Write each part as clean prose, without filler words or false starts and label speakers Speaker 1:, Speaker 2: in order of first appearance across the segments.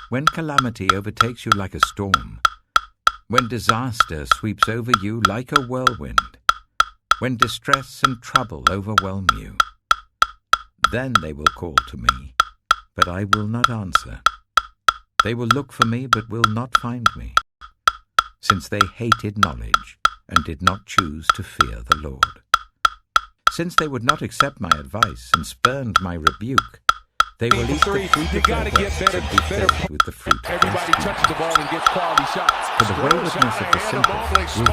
Speaker 1: When calamity overtakes you like a storm, when disaster sweeps over you like a whirlwind, when distress and trouble overwhelm you, then they will call to me, but I will not answer. They will look for me, but will not find me, since they hated knowledge and did not choose to fear the Lord. Since they would not accept my advice and spurned my rebuke, they will eat the fruit of their works and be filled with the fruit of their
Speaker 2: Everybody touches the ball and gets quality shots.
Speaker 1: For the waywardness of the simple will kill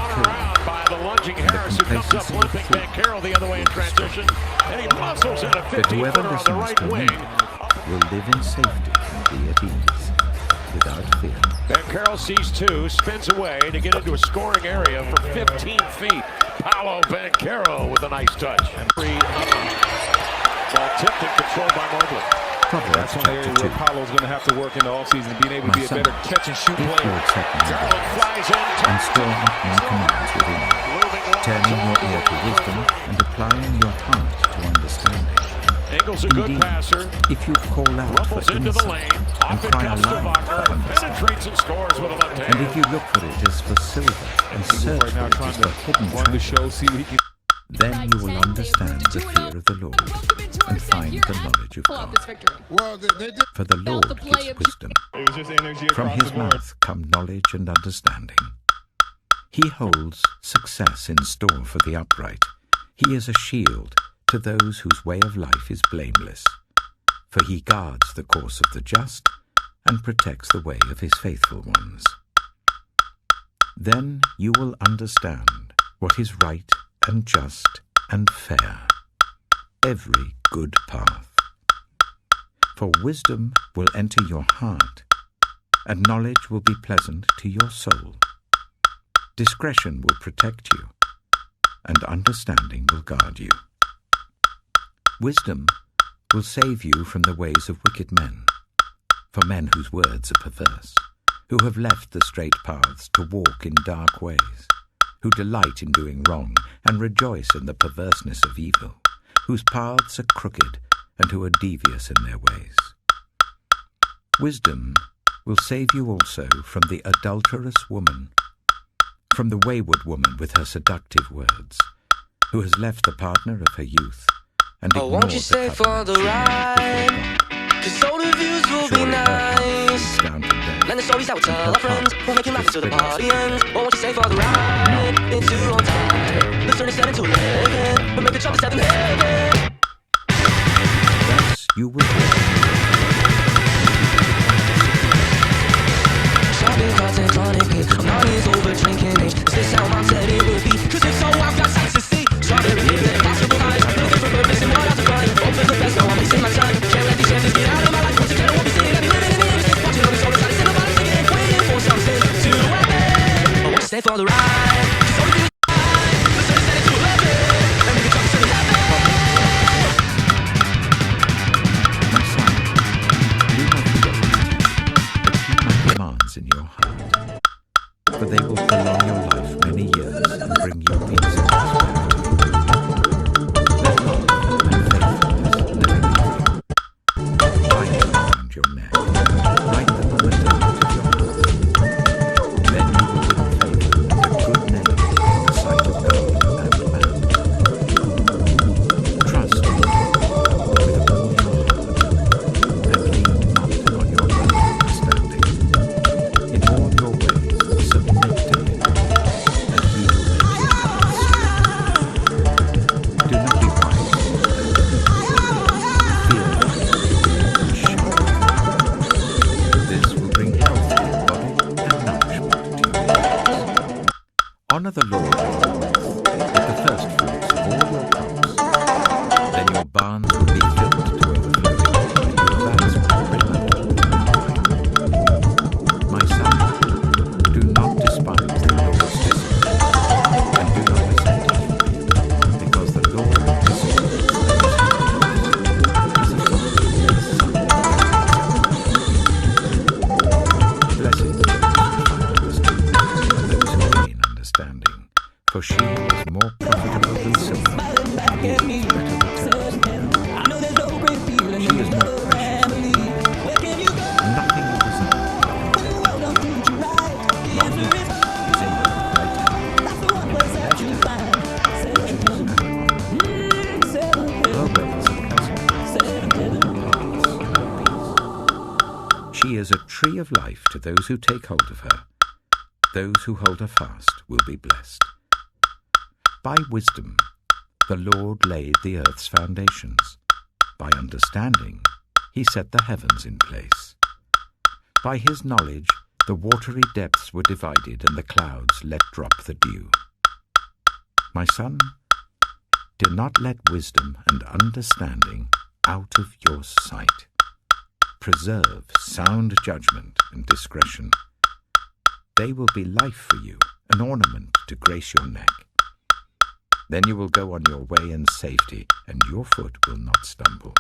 Speaker 2: by the lunging
Speaker 1: and the
Speaker 2: Harris, who comes up
Speaker 1: complacency of the
Speaker 2: limping.
Speaker 1: fool
Speaker 2: Banchero the other way in transition, and he muscles in a
Speaker 1: But whoever
Speaker 2: 15-footer on the
Speaker 1: listens
Speaker 2: right
Speaker 1: to me
Speaker 2: wing.
Speaker 1: will live in safety and be at ease, without fear.
Speaker 2: Banchero sees two, spins away to get into a scoring area for 15 feet. Paolo Banchero with a nice touch. Ball tipped and controlled by Mobley.
Speaker 1: Proverbs
Speaker 3: That's one area
Speaker 1: chapter 2.
Speaker 3: where Paolo's going to have to work in the offseason, being able to be a better catch and shoot
Speaker 1: If you
Speaker 3: player.
Speaker 1: accept my
Speaker 2: Garland
Speaker 1: advice
Speaker 2: flies in.
Speaker 1: and store up my commands within you, turning your ear to wisdom and applying your heart to understanding.
Speaker 2: Ingles a good
Speaker 1: Indeed,
Speaker 2: passer.
Speaker 1: if you call out
Speaker 2: Rumbles
Speaker 1: for
Speaker 2: into the
Speaker 1: insight
Speaker 2: lane.
Speaker 1: and
Speaker 2: Off it
Speaker 1: cry
Speaker 2: comes to
Speaker 1: aloud
Speaker 2: Wagner.
Speaker 1: for understanding,
Speaker 2: Penetrates and scores with a left hand.
Speaker 1: and if you look for it as for silver and search
Speaker 3: Right now,
Speaker 1: for it
Speaker 3: trying
Speaker 1: as for hidden
Speaker 3: to run the
Speaker 1: treasure,
Speaker 3: show, see what he can.
Speaker 1: then you will understand the fear of the Lord and find the knowledge of God. For the Lord gives wisdom.
Speaker 3: It was just energy
Speaker 1: From
Speaker 3: across
Speaker 1: his
Speaker 3: the board.
Speaker 1: mouth come knowledge and understanding. He holds success in store for the upright. He is a shield to those whose way of life is blameless. For he guards the course of the just and protects the way of his faithful ones. Then you will understand what is right and just and fair, every good path. For wisdom will enter your heart, and knowledge will be pleasant to your soul. Discretion will protect you, and understanding will guard you. Wisdom will save you from the ways of wicked men, for men whose words are perverse, who have left the straight paths to walk in dark ways, who delight in doing wrong and rejoice in the perverseness of evil, whose paths are crooked and who are devious in their ways. Wisdom will save you also from the adulterous woman, from the wayward woman with her seductive words, who has left the partner of her youth and ignored
Speaker 4: won't you
Speaker 1: the
Speaker 4: stay for
Speaker 1: covenant
Speaker 4: the
Speaker 1: she made
Speaker 4: ride?
Speaker 1: before God.
Speaker 4: 'Cause all the views will be
Speaker 1: Surely her heart
Speaker 4: nice.
Speaker 1: is down to death,
Speaker 4: Land the stories I would
Speaker 1: and
Speaker 4: tell
Speaker 1: her
Speaker 4: our friends.
Speaker 1: heart
Speaker 4: We'll make you laugh
Speaker 1: is
Speaker 4: till the
Speaker 1: bitter.
Speaker 4: party ends. Won't you stay for the ride? Into on time. Let's turn this into 11. We'll make the jump to 7 heaven.
Speaker 1: Thus you will walk
Speaker 4: Shopping carts and tonic. Money's over drinking. Is this how mom said it would be? 'Cause if so, I've got sights to see. Strawberry living, impossible eyes. Looking for purpose and what I was running. Hope is the best, now I'm wasting my time. Can't let these chances get out of my life. Once again, I won't be seeing any living in the innocence. Watching all these stories, I listen to bodies again. Waiting for something to happen. I won't stay for the ride. 'Cause all the views are nice. Let's turn this into 11. And we can jump to 7 heaven.
Speaker 1: my son. Do not forget me, but keep my commands in your heart, for they will prolong your life many years and bring you peace and prosperity. Let love and faithfulness never leave you. Bind them around your neck. Write them on the tablets of your heart. Then you will win favor and a good name in the sight of God and man. Trust in the Lord with all your heart, and lean not on your own understanding. In all your ways submit to him, and he will make your paths straight. Do not be wise in your own eyes. Fear not, and shun. This will bring health to your body and nourishment to your bones. Honor the Lord your wealth with the first fruits of all your crops. Then your barns will be filled to overflowing, and your vats will brim over with wine. My son, do not despise the Lord's discipline, and do not resent it, because the Lord disciplines those he loves, as a father his son. Blessed are those who find wisdom, and those who gain understanding, for she is more profitable than silver, and yields better returns than gold. She is more precious than gold. Nothing you desire She is a tree of life to those who take hold of her. Those who hold her fast will be blessed. By wisdom, the Lord laid the earth's foundations. By understanding, he set the heavens in place. By his knowledge, the watery depths were divided and the clouds let drop the dew. My son, do not let wisdom and understanding out of your sight. Preserve sound judgment and discretion. They will be life for you, an ornament to grace your neck. Then you will go on your way in safety, and your foot will not stumble.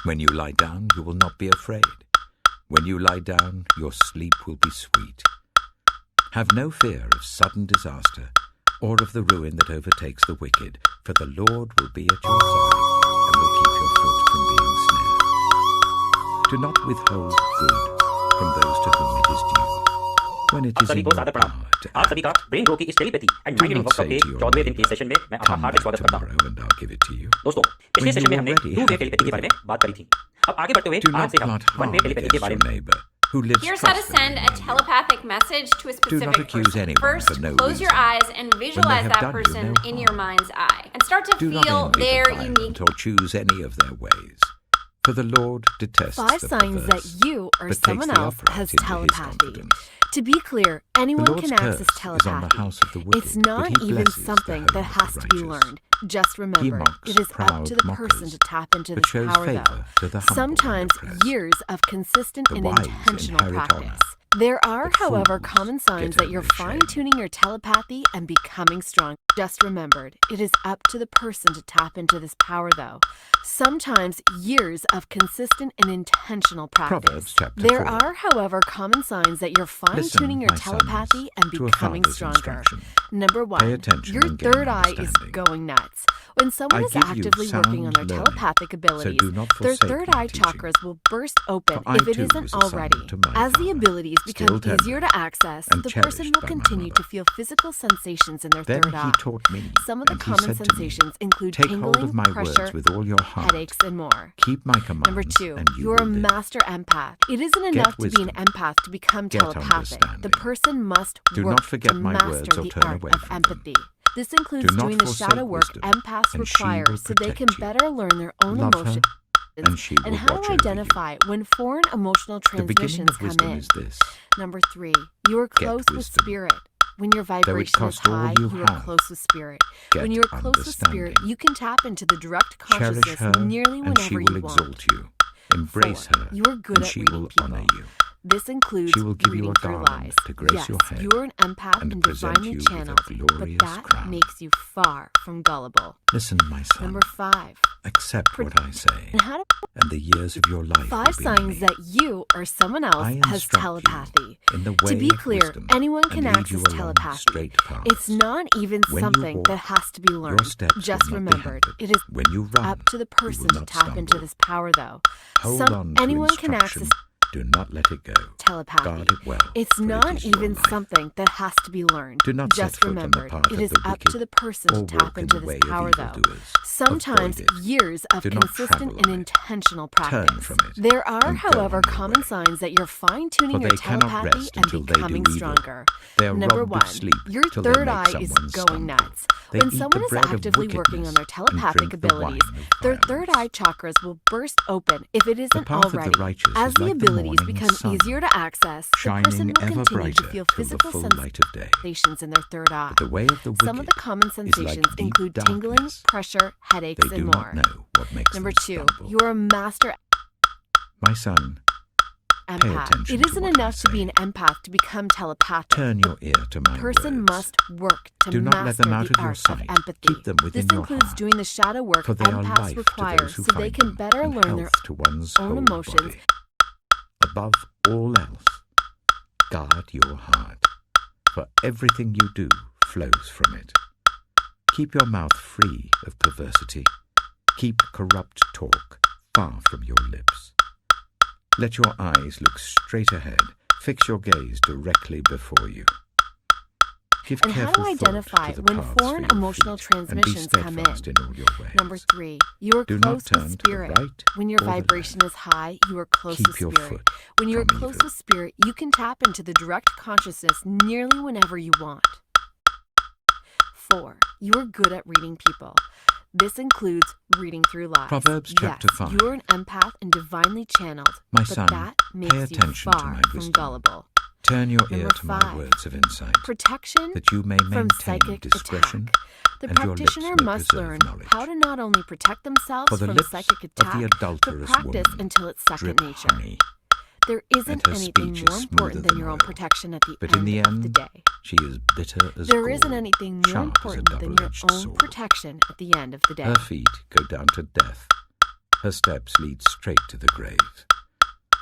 Speaker 1: When you lie down, you will not be afraid. When you lie down, your sleep will be sweet. Have no fear of sudden disaster, or of the ruin that overtakes the wicked, for the Lord will be at your side, and will keep your foot from being snared. Do not withhold good from those to whom it is due, when it is in your power to
Speaker 5: आप सभी का brain grow की इस telepathy and mind reading workshop के 14वें दिन के session में मैं आपका हार्दिक स्वागत करता हूं। दोस्तों, पिछले सेशन में हमने 2-वे टेलीपैथी के बारे में बात करी थी। अब आगे बढ़ते हुए आज से हम 1-वे टेलीपैथी के बारे में।
Speaker 6: Here's how to send a telepathic message to a specific person. First, close your eyes and visualize that person in your mind's eye and start to feel their unique.
Speaker 1: Or choose any of their ways. For the Lord detests
Speaker 7: 5
Speaker 1: the
Speaker 7: signs that
Speaker 1: perverse,
Speaker 7: you or
Speaker 1: but
Speaker 7: someone
Speaker 1: takes the
Speaker 7: else
Speaker 1: upright
Speaker 7: has
Speaker 1: into his
Speaker 7: telepathy.
Speaker 1: confidence.
Speaker 7: To be clear, anyone
Speaker 1: The Lord's
Speaker 7: can access
Speaker 1: curse is on the
Speaker 7: telepathy.
Speaker 1: house of the wicked,
Speaker 7: It's
Speaker 1: but
Speaker 7: not
Speaker 1: he
Speaker 7: even
Speaker 1: blesses the
Speaker 7: something
Speaker 1: home
Speaker 7: that
Speaker 1: of
Speaker 7: has
Speaker 1: the
Speaker 7: to be
Speaker 1: righteous.
Speaker 7: learned. Just remember,
Speaker 1: mocks
Speaker 7: it is up
Speaker 1: proud
Speaker 7: to the person
Speaker 1: mockers,
Speaker 7: to tap into
Speaker 1: but
Speaker 7: this
Speaker 1: shows
Speaker 7: power,
Speaker 1: favor
Speaker 7: though.
Speaker 1: to the humble and
Speaker 7: Sometimes
Speaker 1: oppressed.
Speaker 7: years of consistent
Speaker 1: The
Speaker 7: and
Speaker 1: wise
Speaker 7: intentional
Speaker 1: inherit honor,
Speaker 7: practice. There are,
Speaker 1: but
Speaker 7: however,
Speaker 1: fools
Speaker 7: common signs
Speaker 1: get
Speaker 7: that you're
Speaker 1: only shame.
Speaker 7: fine-tuning your telepathy and becoming strong. Just remembered, it is up to the person to tap into this power, though. Sometimes years of consistent and intentional practice.
Speaker 1: Proverbs chapter
Speaker 7: There
Speaker 1: 4.
Speaker 7: are, however, common signs that you're fine-tuning your
Speaker 1: my sons,
Speaker 7: telepathy and
Speaker 1: to a
Speaker 7: becoming
Speaker 1: father's
Speaker 7: stronger.
Speaker 1: instruction.
Speaker 7: Number 1,
Speaker 1: Pay attention
Speaker 7: your
Speaker 1: and gain
Speaker 7: third eye is
Speaker 1: understanding.
Speaker 7: going nuts. When someone
Speaker 1: I
Speaker 7: is
Speaker 1: give you
Speaker 7: actively working on their
Speaker 1: sound learning,
Speaker 7: telepathic abilities,
Speaker 1: do not
Speaker 7: their
Speaker 1: forsake
Speaker 7: third
Speaker 1: my
Speaker 7: eye
Speaker 1: teaching.
Speaker 7: chakras will burst open
Speaker 1: For I
Speaker 7: if it
Speaker 1: too
Speaker 7: isn't
Speaker 1: was a son
Speaker 7: already.
Speaker 1: to my
Speaker 7: As the
Speaker 1: father,
Speaker 7: abilities become
Speaker 1: still tender,
Speaker 7: easier to access,
Speaker 1: and
Speaker 7: the person
Speaker 1: cherished
Speaker 7: will
Speaker 1: by my
Speaker 7: continue
Speaker 1: mother.
Speaker 7: to feel physical sensations in their
Speaker 1: Then
Speaker 7: third
Speaker 1: he
Speaker 7: eye.
Speaker 1: taught me,
Speaker 7: Some of the
Speaker 1: and he
Speaker 7: common
Speaker 1: said to me,
Speaker 7: sensations include
Speaker 1: Take hold
Speaker 7: tingling,
Speaker 1: of my
Speaker 7: pressure,
Speaker 1: words with all your heart.
Speaker 7: headaches, and more.
Speaker 1: Keep my commands,
Speaker 7: Number 2,
Speaker 1: and you
Speaker 7: you're a
Speaker 1: will live.
Speaker 7: master empath. It isn't enough to be an
Speaker 1: wisdom.
Speaker 7: empath to become
Speaker 1: Get
Speaker 7: telepathic. The
Speaker 1: understanding.
Speaker 7: person must
Speaker 1: Do
Speaker 7: work
Speaker 1: not forget
Speaker 7: to
Speaker 1: my
Speaker 7: master
Speaker 1: words or
Speaker 7: the
Speaker 1: turn
Speaker 7: art
Speaker 1: away
Speaker 7: of
Speaker 1: from them.
Speaker 7: empathy. This includes
Speaker 1: Do not
Speaker 7: doing the
Speaker 1: forsake
Speaker 7: shadow work
Speaker 1: wisdom,
Speaker 7: empaths
Speaker 1: and she
Speaker 7: require
Speaker 1: will
Speaker 7: so they can
Speaker 1: protect you.
Speaker 7: better learn their own
Speaker 1: Love her,
Speaker 7: emotions
Speaker 1: and she will
Speaker 7: how
Speaker 1: watch
Speaker 7: to
Speaker 1: over
Speaker 7: identify when foreign emotional
Speaker 1: you. The beginning
Speaker 7: transmissions
Speaker 1: of
Speaker 7: come
Speaker 1: wisdom
Speaker 7: in.
Speaker 1: is this.
Speaker 7: Number 3, you are close with
Speaker 1: wisdom.
Speaker 7: spirit. When your vibration is
Speaker 1: cost all
Speaker 7: high,
Speaker 1: you
Speaker 7: you are
Speaker 1: have,
Speaker 7: close with spirit.
Speaker 1: get
Speaker 7: When you are close with spirit,
Speaker 1: understanding.
Speaker 7: you can tap into the direct
Speaker 1: Cherish
Speaker 7: consciousness
Speaker 1: her,
Speaker 7: nearly
Speaker 1: and she
Speaker 7: whenever
Speaker 1: will
Speaker 7: you want.
Speaker 1: exalt you. Embrace
Speaker 7: 4,
Speaker 1: her,
Speaker 7: you are good
Speaker 1: and
Speaker 7: at
Speaker 1: she
Speaker 7: reading
Speaker 1: will
Speaker 7: people.
Speaker 1: honor you.
Speaker 7: This includes
Speaker 1: She will give you
Speaker 7: reading
Speaker 1: a
Speaker 7: through
Speaker 1: garland
Speaker 7: lies.
Speaker 1: to grace
Speaker 7: Yes,
Speaker 1: your head,
Speaker 7: you are an empath
Speaker 1: and
Speaker 7: and
Speaker 1: present
Speaker 7: divinely
Speaker 1: you with a
Speaker 7: channeled, but
Speaker 1: glorious
Speaker 7: that
Speaker 1: crown.
Speaker 7: makes you far from gullible.
Speaker 1: Listen, my son.
Speaker 7: Number 5,
Speaker 1: Accept what I say,
Speaker 7: and how to
Speaker 1: and the years of your life
Speaker 7: 5
Speaker 1: will be
Speaker 7: signs
Speaker 1: many.
Speaker 7: that you or someone else
Speaker 1: I
Speaker 7: has
Speaker 1: instruct
Speaker 7: telepathy.
Speaker 1: you in the
Speaker 7: To
Speaker 1: way
Speaker 7: be
Speaker 1: of
Speaker 7: clear,
Speaker 1: wisdom,
Speaker 7: anyone
Speaker 1: and
Speaker 7: can
Speaker 1: lead
Speaker 7: access
Speaker 1: you along
Speaker 7: telepathy.
Speaker 1: straight paths.
Speaker 7: It's not even
Speaker 1: When you
Speaker 7: something
Speaker 1: walk,
Speaker 7: that has to be
Speaker 1: your
Speaker 7: learned.
Speaker 1: steps
Speaker 7: Just
Speaker 1: will not be
Speaker 7: remembered,
Speaker 1: hampered.
Speaker 7: it is
Speaker 1: When you run,
Speaker 7: up to the
Speaker 1: you
Speaker 7: person
Speaker 1: will
Speaker 7: to
Speaker 1: not
Speaker 7: tap into
Speaker 1: stumble.
Speaker 7: this power, though.
Speaker 1: Hold on to
Speaker 7: anyone can
Speaker 1: instruction.
Speaker 7: access
Speaker 1: Do not let it go.
Speaker 7: telepathy.
Speaker 1: Guard it well,
Speaker 7: It's
Speaker 1: for it
Speaker 7: not
Speaker 1: is your
Speaker 7: even
Speaker 1: life.
Speaker 7: something that has to be learned.
Speaker 1: Do not set
Speaker 7: Just
Speaker 1: foot on the
Speaker 7: remembered,
Speaker 1: path
Speaker 7: it
Speaker 1: of
Speaker 7: is
Speaker 1: the
Speaker 7: up
Speaker 1: wicked,
Speaker 7: to the person
Speaker 1: or
Speaker 7: to tap
Speaker 1: walk in
Speaker 7: into
Speaker 1: the
Speaker 7: this
Speaker 1: way of
Speaker 7: power, though.
Speaker 1: evildoers.
Speaker 7: Sometimes
Speaker 1: Avoid it.
Speaker 7: years of
Speaker 1: Do not
Speaker 7: consistent
Speaker 1: travel
Speaker 7: and
Speaker 1: on it.
Speaker 7: intentional
Speaker 1: Turn
Speaker 7: practice.
Speaker 1: from it,
Speaker 7: There are,
Speaker 1: and go
Speaker 7: however,
Speaker 1: on your
Speaker 7: common
Speaker 1: way.
Speaker 7: signs that you're fine-tuning
Speaker 1: For
Speaker 7: your
Speaker 1: they cannot
Speaker 7: telepathy
Speaker 1: rest
Speaker 7: and
Speaker 1: until they
Speaker 7: becoming
Speaker 1: do evil.
Speaker 7: stronger.
Speaker 1: They are
Speaker 7: Number
Speaker 1: robbed
Speaker 7: 1,
Speaker 1: of sleep
Speaker 7: your
Speaker 1: till they
Speaker 7: third
Speaker 1: make
Speaker 7: eye is
Speaker 1: someone
Speaker 7: going
Speaker 1: stumble.
Speaker 7: nuts.
Speaker 1: They
Speaker 7: When
Speaker 1: eat the
Speaker 7: someone is
Speaker 1: bread of
Speaker 7: actively working on their
Speaker 1: wickedness and
Speaker 7: telepathic
Speaker 1: drink the wine
Speaker 7: abilities,
Speaker 1: of
Speaker 7: their third
Speaker 1: violence.
Speaker 7: eye chakras will burst open if it isn't
Speaker 1: path of the
Speaker 7: already.
Speaker 1: righteous
Speaker 7: As
Speaker 1: is
Speaker 7: the
Speaker 1: like the
Speaker 7: abilities
Speaker 1: morning
Speaker 7: become
Speaker 1: sun,
Speaker 7: easier to access, the person
Speaker 1: shining
Speaker 7: will
Speaker 1: ever
Speaker 7: continue to
Speaker 1: brighter
Speaker 7: feel
Speaker 1: till the
Speaker 7: physical
Speaker 1: full light of day.
Speaker 7: sensations in their third eye.
Speaker 1: But the way of the wicked
Speaker 7: Some of the common
Speaker 1: is
Speaker 7: sensations
Speaker 1: like deep
Speaker 7: include tingling,
Speaker 1: darkness.
Speaker 7: pressure, headaches,
Speaker 1: They do
Speaker 7: and more.
Speaker 1: not know what makes
Speaker 7: Number
Speaker 1: them
Speaker 7: 2,
Speaker 1: stumble.
Speaker 7: you are a master
Speaker 1: My son,
Speaker 7: empath.
Speaker 1: attention
Speaker 7: It
Speaker 1: to
Speaker 7: isn't
Speaker 1: what I
Speaker 7: enough to be
Speaker 1: say.
Speaker 7: an empath to become telepathic.
Speaker 1: turn your ear to my
Speaker 7: Person
Speaker 1: words.
Speaker 7: must work to
Speaker 1: Do not let
Speaker 7: master
Speaker 1: them out
Speaker 7: the
Speaker 1: of your
Speaker 7: art
Speaker 1: sight.
Speaker 7: of empathy.
Speaker 1: Keep them within
Speaker 7: This
Speaker 1: your
Speaker 7: includes
Speaker 1: heart,
Speaker 7: doing the shadow work
Speaker 1: for they are
Speaker 7: empaths
Speaker 1: life to
Speaker 7: require
Speaker 1: those who
Speaker 7: so they
Speaker 1: find
Speaker 7: can
Speaker 1: them,
Speaker 7: better
Speaker 1: and
Speaker 7: learn their
Speaker 1: health to one's
Speaker 7: own
Speaker 1: whole
Speaker 7: emotions.
Speaker 1: body. Above all else, guard your heart, for everything you do flows from it. Keep your mouth free of perversity. Keep corrupt talk far from your lips. Let your eyes look straight ahead. Fix your gaze directly before you.
Speaker 7: And how to identify when foreign emotional transmissions come in. Number 3, you are close with spirit. When your vibration is high, you are close with spirit. When you are close with spirit, you can tap into the direct consciousness nearly whenever you want. 4, you are good at reading people. This includes reading through lies.
Speaker 1: Proverbs chapter 5.
Speaker 7: You're an empath and divinely channeled,
Speaker 1: My
Speaker 7: but
Speaker 1: son,
Speaker 7: that makes
Speaker 1: pay attention
Speaker 7: you
Speaker 1: to
Speaker 7: far
Speaker 1: my
Speaker 7: from
Speaker 1: wisdom.
Speaker 7: gullible.
Speaker 1: Turn your ear
Speaker 7: Number
Speaker 1: to my
Speaker 7: 5,
Speaker 1: words of insight,
Speaker 7: protection
Speaker 1: that you may
Speaker 7: from
Speaker 1: maintain
Speaker 7: psychic
Speaker 1: discretion,
Speaker 7: attack. The
Speaker 1: and your lips
Speaker 7: practitioner
Speaker 1: may
Speaker 7: must
Speaker 1: preserve
Speaker 7: learn
Speaker 1: knowledge.
Speaker 7: how to not only protect themselves
Speaker 1: For the
Speaker 7: from
Speaker 1: lips
Speaker 7: psychic
Speaker 1: of the
Speaker 7: attack, but
Speaker 1: adulterous
Speaker 7: practice
Speaker 1: woman
Speaker 7: until it's second
Speaker 1: drip
Speaker 7: nature.
Speaker 1: honey,
Speaker 7: There isn't
Speaker 1: and her
Speaker 7: anything
Speaker 1: speech
Speaker 7: more
Speaker 1: is
Speaker 7: important
Speaker 1: smoother
Speaker 7: than
Speaker 1: than
Speaker 7: your own
Speaker 1: oil.
Speaker 7: protection at the
Speaker 1: But in the
Speaker 7: end of the
Speaker 1: end,
Speaker 7: day.
Speaker 1: she is bitter as
Speaker 7: There
Speaker 1: gall,
Speaker 7: isn't anything more
Speaker 1: sharp as a
Speaker 7: important than your
Speaker 1: double-edged
Speaker 7: own
Speaker 1: sword.
Speaker 7: protection at the end of the day.
Speaker 1: Her feet go down to death. Her steps lead straight to the grave.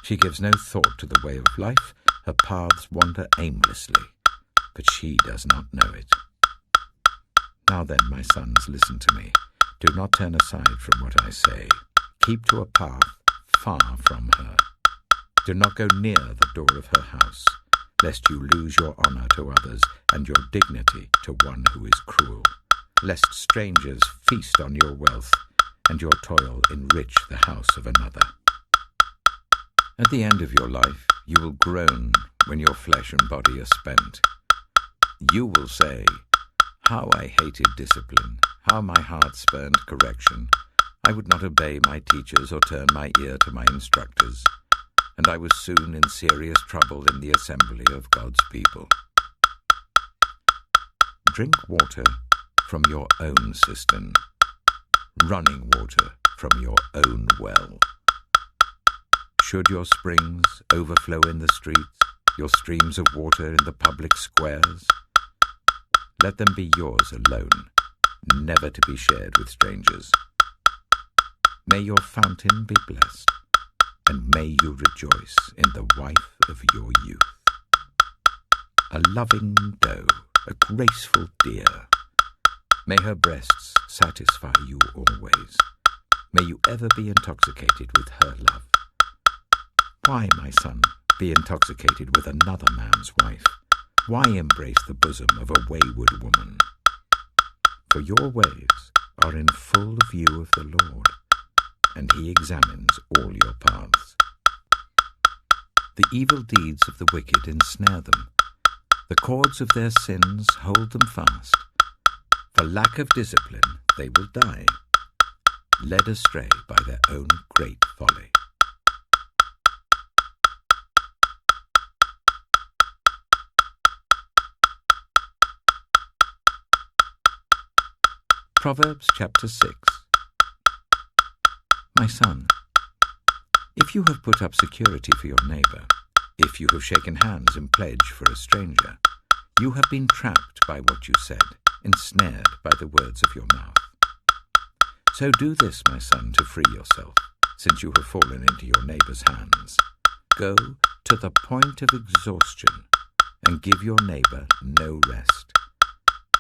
Speaker 1: She gives no thought to the way of life. Her paths wander aimlessly, but she does not know it. Now then, my sons, listen to me. Do not turn aside from what I say. Keep to a path far from her. Do not go near the door of her house, lest you lose your honor to others and your dignity to one who is cruel, lest strangers feast on your wealth and your toil enrich the house of another. At the end of your life, you will groan when your flesh and body are spent. You will say, "How I hated discipline, how my heart spurned correction. I would not obey my teachers or turn my ear to my instructors, and I was soon in serious trouble in the assembly of God's people." Drink water from your own cistern, running water from your own well. Should your springs overflow in the streets, your streams of water in the public squares, let them be yours alone, never to be shared with strangers. May your fountain be blessed, and may you rejoice in the wife of your youth. A loving doe, a graceful deer, may her breasts satisfy you always. May you ever be intoxicated with her love. Why, my son, be intoxicated with another man's wife? Why embrace the bosom of a wayward woman? For your ways are in full view of the Lord, and he examines all your paths. The evil deeds of the wicked ensnare them. The cords of their sins hold them fast. For lack of discipline they will die, led astray by their own great folly. Proverbs chapter 6. My son, if you have put up security for your neighbor, if you have shaken hands in pledge for a stranger, you have been trapped by what you said, ensnared by the words of your mouth. So do this, my son, to free yourself, since you have fallen into your neighbor's hands. Go to the point of exhaustion and give your neighbor no rest.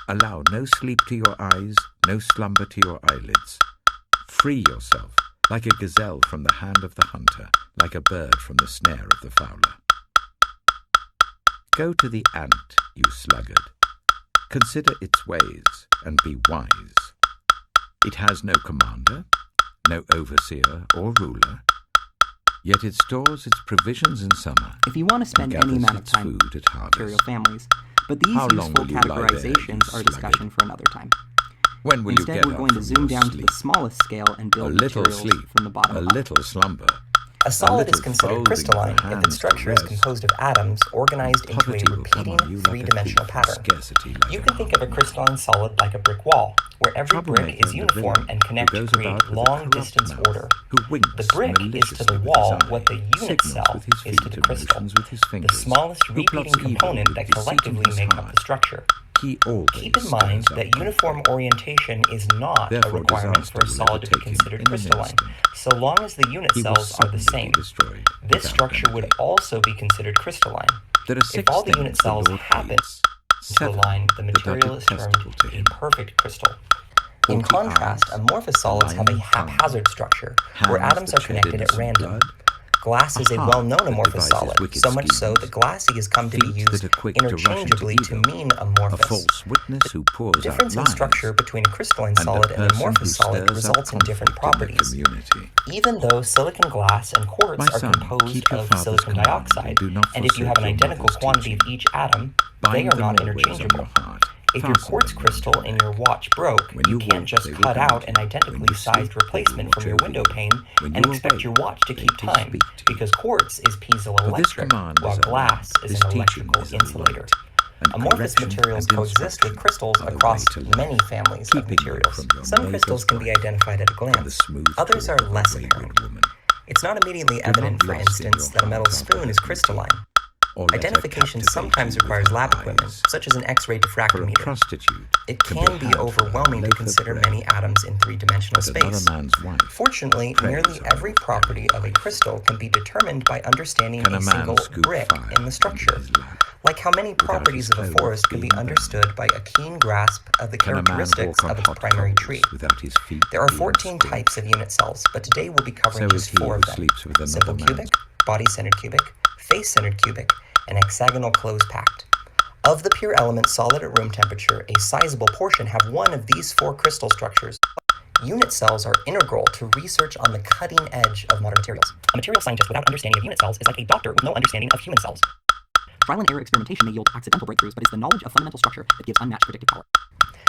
Speaker 1: Allow no sleep to your eyes, no slumber to your eyelids. Free yourself, like a gazelle from the hand of the hunter, like a bird from the snare of the fowler. Go to the ant, you sluggard. Consider its ways, and be wise. It has no commander, no overseer or ruler, yet it stores its provisions in summer.
Speaker 8: If you want to spend any amount of time
Speaker 1: food at harvest.
Speaker 8: material families, but these
Speaker 1: How long
Speaker 8: useful
Speaker 1: will you lie there,
Speaker 8: categorizations
Speaker 1: you
Speaker 8: are a discussion for another time.
Speaker 1: When will
Speaker 8: Instead,
Speaker 1: you get
Speaker 8: we're
Speaker 1: up
Speaker 8: going to
Speaker 1: from
Speaker 8: zoom
Speaker 1: your
Speaker 8: down to
Speaker 1: sleep?
Speaker 8: the smallest scale and
Speaker 1: A
Speaker 8: build
Speaker 1: little
Speaker 8: materials
Speaker 1: sleep,
Speaker 8: from the bottom
Speaker 1: a
Speaker 8: up.
Speaker 1: little slumber.
Speaker 9: A solid is
Speaker 1: little
Speaker 9: considered
Speaker 1: folding
Speaker 9: crystalline
Speaker 1: of the
Speaker 9: if
Speaker 1: hands
Speaker 9: its structure is
Speaker 1: to rest.
Speaker 9: composed of atoms organized into a
Speaker 1: Poverty will come
Speaker 9: repeating
Speaker 1: on you like a
Speaker 9: three-dimensional
Speaker 1: thief,
Speaker 9: pattern.
Speaker 1: scarcity like
Speaker 9: You
Speaker 1: a
Speaker 9: can think of a
Speaker 1: mob.
Speaker 9: crystalline solid like a brick wall, where every
Speaker 1: Troublemaker
Speaker 9: brick is
Speaker 1: in the
Speaker 9: uniform
Speaker 1: village,
Speaker 9: and
Speaker 1: who
Speaker 9: connect to
Speaker 1: goes
Speaker 9: create
Speaker 1: about with a
Speaker 9: long-distance
Speaker 1: corrupt mouth,
Speaker 9: order.
Speaker 1: who winks
Speaker 9: The brick is to
Speaker 1: maliciously
Speaker 9: the
Speaker 1: with
Speaker 9: wall
Speaker 1: his eye,
Speaker 9: what the unit
Speaker 1: signals
Speaker 9: cell
Speaker 1: with his
Speaker 9: is
Speaker 1: feet
Speaker 9: to the
Speaker 1: and
Speaker 9: crystal,
Speaker 1: motions with his
Speaker 9: the
Speaker 1: fingers,
Speaker 9: smallest
Speaker 1: who
Speaker 9: repeating
Speaker 1: plots evil
Speaker 9: component
Speaker 1: with
Speaker 9: that
Speaker 1: deceit in
Speaker 9: collectively
Speaker 1: his
Speaker 9: make up
Speaker 1: heart.
Speaker 9: the structure.
Speaker 1: He always
Speaker 9: Keep in mind
Speaker 1: stirs
Speaker 9: that
Speaker 1: up
Speaker 9: uniform
Speaker 1: conflict.
Speaker 9: orientation is not a
Speaker 1: Therefore,
Speaker 9: requirement
Speaker 1: disaster
Speaker 9: for a
Speaker 1: will
Speaker 9: solid to be
Speaker 1: overtake him
Speaker 9: considered
Speaker 1: in an
Speaker 9: crystalline,
Speaker 1: instant.
Speaker 9: so long as the unit
Speaker 1: He will
Speaker 9: cells are the
Speaker 1: suddenly
Speaker 9: same.
Speaker 1: be destroyed
Speaker 9: This
Speaker 1: without
Speaker 9: structure would
Speaker 1: remedy.
Speaker 9: also be considered crystalline.
Speaker 1: There are
Speaker 9: If
Speaker 1: 6
Speaker 9: all the
Speaker 1: things
Speaker 9: unit
Speaker 1: the
Speaker 9: cells
Speaker 1: Lord
Speaker 9: happen
Speaker 1: hates,
Speaker 9: to
Speaker 1: 7
Speaker 9: align, the
Speaker 1: that are
Speaker 9: material is termed
Speaker 1: detestable to
Speaker 9: a
Speaker 1: him.
Speaker 9: perfect crystal. In
Speaker 1: 40
Speaker 9: contrast,
Speaker 1: eyes,
Speaker 9: amorphous solids have a
Speaker 1: lion tongue,
Speaker 9: haphazard structure, where
Speaker 1: hands
Speaker 9: atoms
Speaker 1: that
Speaker 9: are
Speaker 1: shed
Speaker 9: connected at
Speaker 1: innocent
Speaker 9: random.
Speaker 1: blood,
Speaker 9: Glass is a well-known amorphous solid, so much so that glassy has come to be used interchangeably to mean amorphous. The difference in structure between a crystalline solid and an amorphous solid results in different properties. Even though silicon glass and quartz are composed of silicon dioxide, and if you have an identical quantity of each atom, they are not interchangeable. If your quartz crystal in your watch broke, you can't just cut out an identically sized replacement from your window pane and expect your watch to keep time, because quartz is piezoelectric, while glass is an electrical insulator. Amorphous materials coexist with crystals across many families of materials. Some crystals can be identified at a glance, others are less apparent. It's not immediately evident, for instance, that a metal spoon is crystalline. Identification sometimes requires lab equipment, such as an X-ray diffractometer. It can be overwhelming to consider many atoms in three-dimensional space. Fortunately, nearly every property of a crystal can be determined by understanding a single brick in the structure. Like how many properties of a forest can be understood by a keen grasp of the characteristics of its primary tree. There are 14 types of unit cells, but today we'll be covering just 4 of them: simple cubic, body-centered cubic, face-centered cubic, and hexagonal close-packed. Of the pure elements solid at room temperature, a sizable portion have one of these 4 crystal structures. Unit cells are integral to research on the cutting edge of modern materials. A material scientist without understanding of unit cells is like a doctor with no understanding of human cells.
Speaker 8: Trial and error experimentation may yield accidental breakthroughs, but it's the knowledge of fundamental structure that gives unmatched predictive power.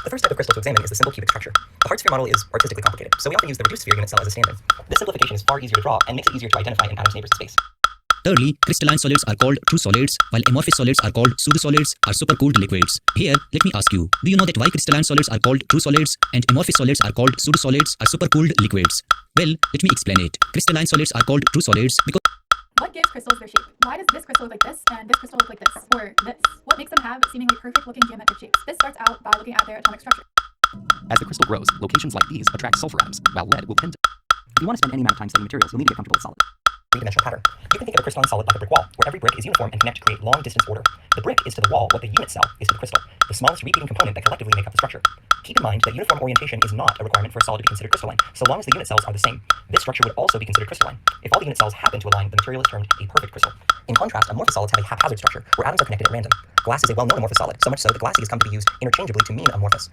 Speaker 9: The first type of crystal to examine is the simple cubic structure. The hard sphere model is artistically complicated, so we often use the reduced sphere unit cell as a standard. This simplification is far easier to draw and makes it easier to identify an atom's neighbors in space.
Speaker 10: Thirdly, crystalline solids are called true solids, while amorphous solids are called pseudo-solids or supercooled liquids. Here, let me ask you, do you know that why crystalline solids are called true solids and amorphous solids are called pseudo-solids or supercooled liquids? Well, let me explain it. Crystalline solids are called true solids because...
Speaker 11: What gives crystals their shape? Why does this crystal look like this and this crystal look like this? Or this? What makes them have seemingly perfect-looking geometric shapes? This starts out by looking at their atomic structure.
Speaker 12: As the crystal grows, locations like these attract sulfur atoms, while lead will tend to...
Speaker 8: If you want to spend any amount of time studying materials, you'll need to get comfortable with solid.
Speaker 9: Three-dimensional pattern. You can think of a crystalline solid like a brick wall, where every brick is uniform and connect to create long-distance order. The brick is to the wall what the unit cell is to the crystal, the smallest repeating component that collectively make up the structure. Keep in mind that uniform orientation is not a requirement for a solid to be considered crystalline, so long as the unit cells are the same. This structure would also be considered crystalline. If all the unit cells happen to align, the material is termed a perfect crystal. In contrast, amorphous solids have a haphazard structure, where atoms are connected at random. Glass is a well-known amorphous solid, so much so that glassy has come to be used interchangeably to mean amorphous.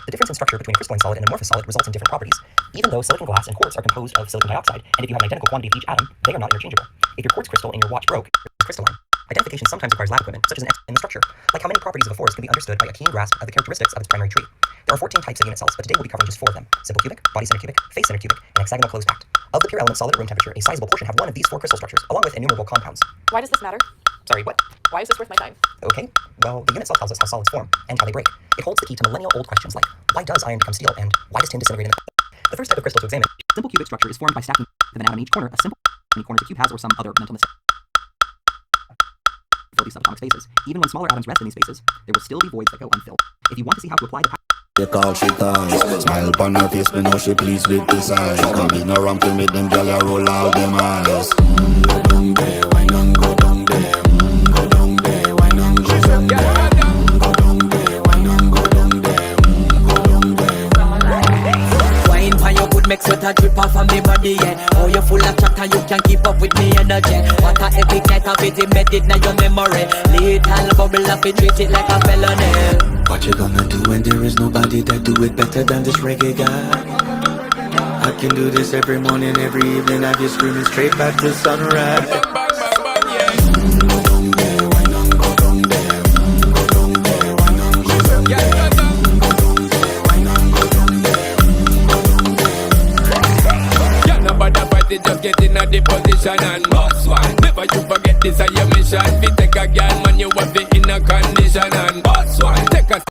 Speaker 9: The difference in structure between a crystalline solid and an amorphous solid results in different properties. Even though silicon glass and quartz are composed of silicon dioxide, and if you have an identical quantity of each atom, they are not interchangeable. If your quartz crystal in your watch broke, it's crystalline. Identification sometimes requires lab equipment, such as an X in the structure. Like how many properties of a forest can be understood by a keen grasp of the characteristics of its primary tree. There are 14 types of unit cells, but today we'll be covering just 4 of them: simple cubic, body-centered cubic, face-centered cubic, and hexagonal close-packed. Of the pure elements solid at room temperature, a sizable portion have one of these 4 crystal structures, along with innumerable compounds.
Speaker 11: Why does this matter?
Speaker 9: Sorry, what?
Speaker 11: Why is this worth my time?
Speaker 9: Okay, well, the unit cell tells us how solids form and how they break. It holds the key to millennial-old questions like, why does iron become steel, and why does tin disintegrate in the first type of crystal to examine.
Speaker 8: Simple cubic structure is formed by stacking of an atom in each corner, a simple many corners a cube has, or some other mental mistake. Fill these subatomic spaces. Even when smaller atoms rest in these spaces, there will still be voids that go unfilled. If you want to see how to apply the
Speaker 13: They call she ties. Smile upon her face, me know she pleased with the size. Come in around to make them gyal a roll out them eyes. Go down there, why not go down there? Go down there, why not go down there? Go down there, why not go down there? Go down there.
Speaker 4: Wine for your good make sweat a drip off of me body, yeah. Oh, you full of chatter, you can keep up with me energy. What a epic night of it, embedded in your memory. Little bubble up, it treat it like a felony.
Speaker 13: What you gonna do when there is nobody that do it better than this reggae guy? I can do this every morning, every evening. I just screaming straight back to sunrise.
Speaker 14: Just get in a the position and boss one. Never you forget this is your mission. If you take a girl, man, you have it in a condition and boss one. Take a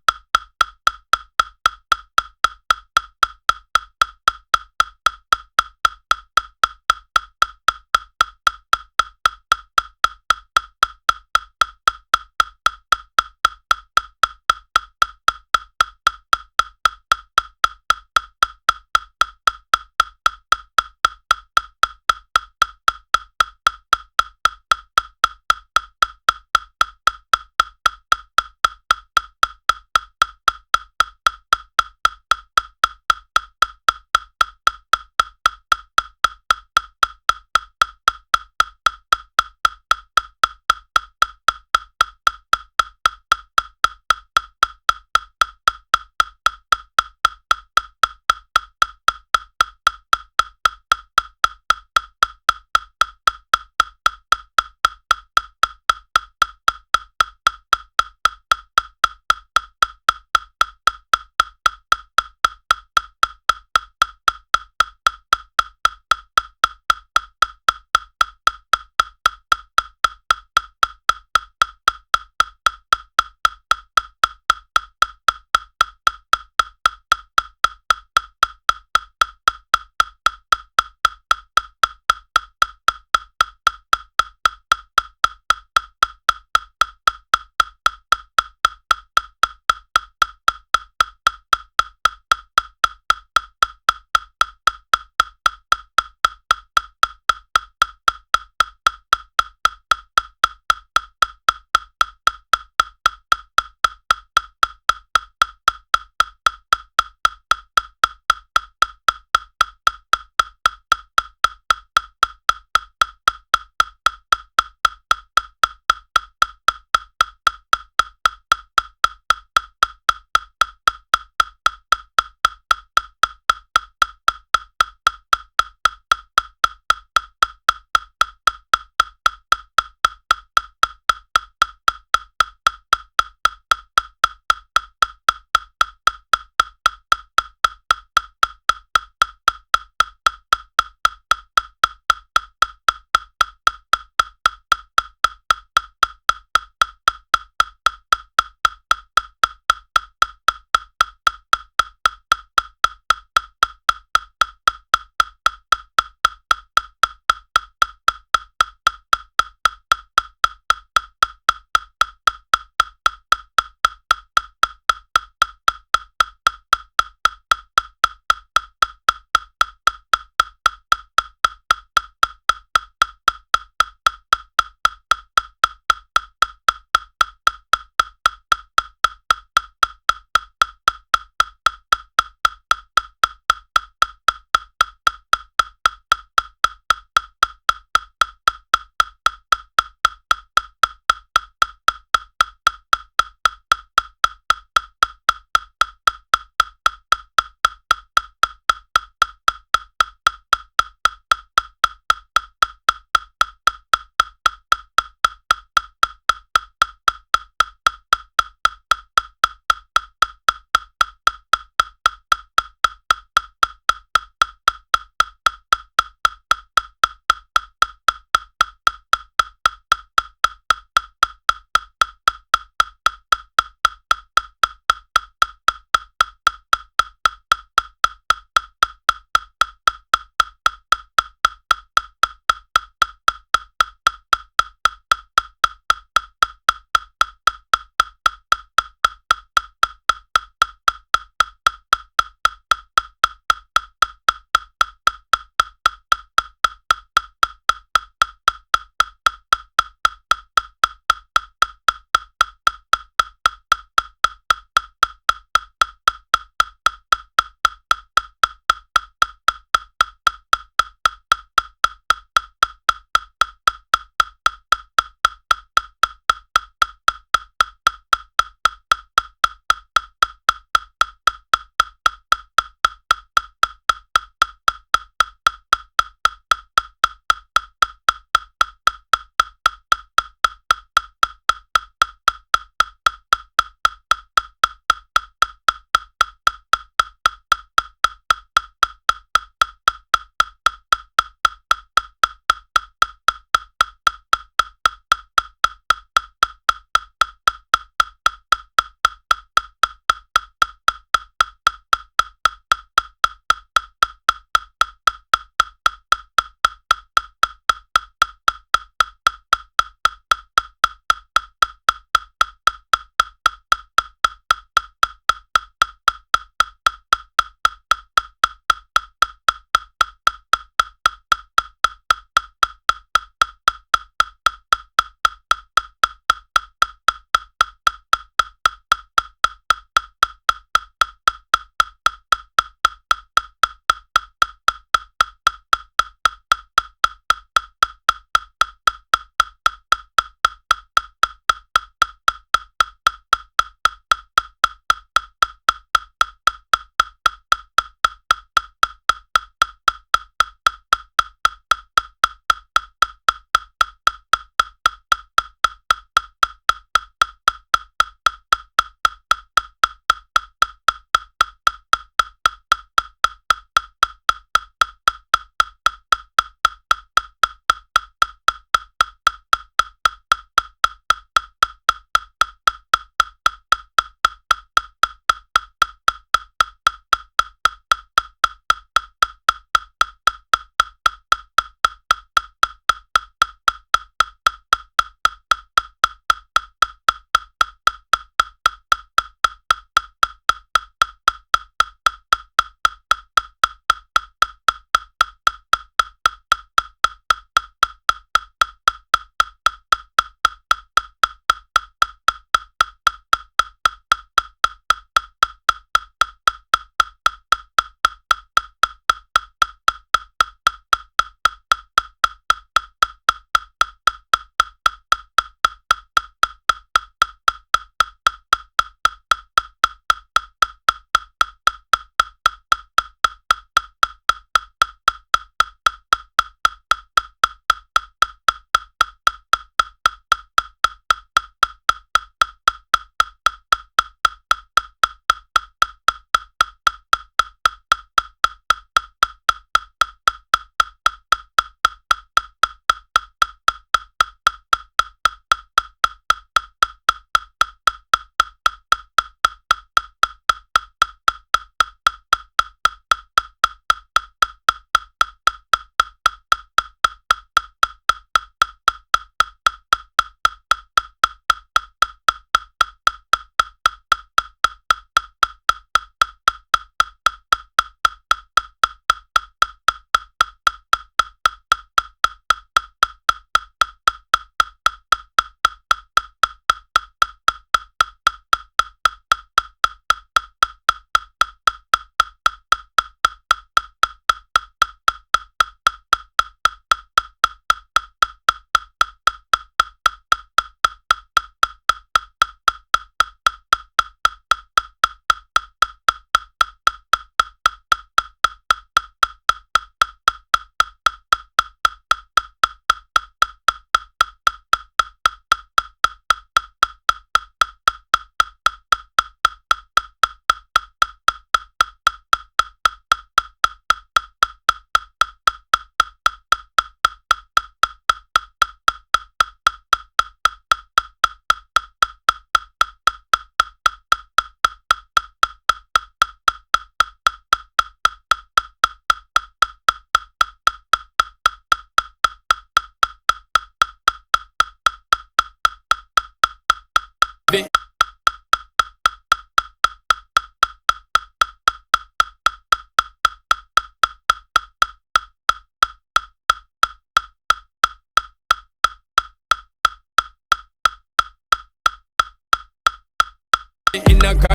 Speaker 14: in a car.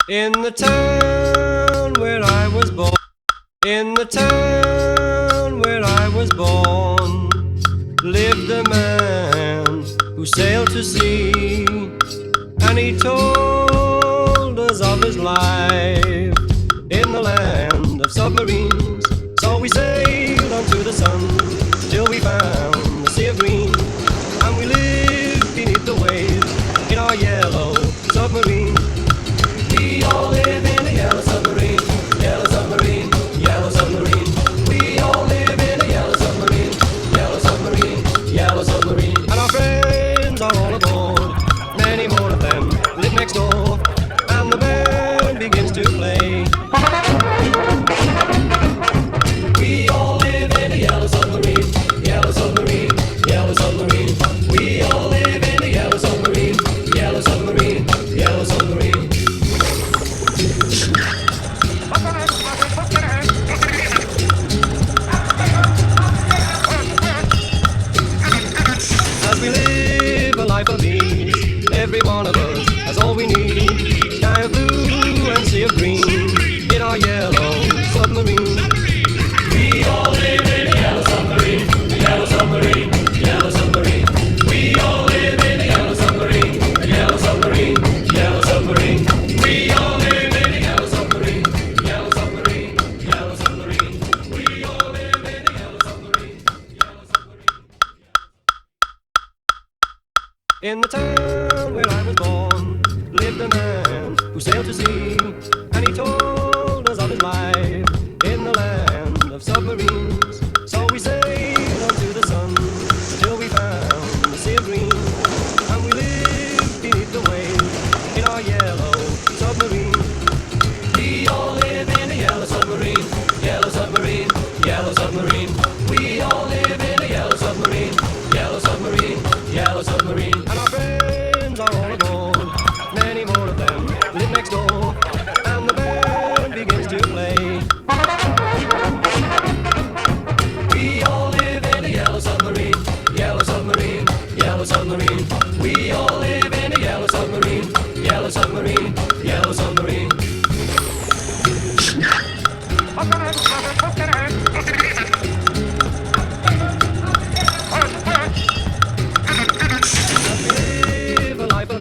Speaker 15: In the town where I was born, in the town where I was born, lived a man who sailed to sea, and he told us of his life in the land of submarines. So we sailed onto the sun till we found the sea of green, and we lived beneath the waves in our yellow submarine. We all live in a yellow submarine, yellow submarine, yellow submarine. We all live in a yellow submarine, yellow submarine, yellow submarine. And our friends are all aboard, many more of them live next door, and the band begins to play. We all live in a yellow submarine, yellow submarine, yellow submarine. We all live in a yellow submarine, yellow submarine, yellow submarine. As we live a life of ease, every one of us has all we need. Sky of blue and sea of green in our yellow submarine. We all live in a yellow submarine, yellow submarine, yellow submarine. We all live in a yellow submarine, yellow submarine, yellow submarine. We all live in a yellow submarine, yellow submarine, yellow submarine. We all live in a yellow submarine, yellow submarine. In the town where I was born, lived a man who sailed to sea, and he told us of his life in the land of submarines. So we sailed onto the sun till we found the sea of green, and we lived beneath the waves in our yellow submarine. We all live in a yellow submarine, yellow submarine, yellow submarine. We all live in a yellow submarine, yellow submarine, yellow submarine. And our friends are all aboard, many more of them live next door, and the band begins to play. We all live in a yellow submarine, yellow submarine, yellow submarine. We all live in a yellow submarine, yellow submarine, yellow submarine. Live a life of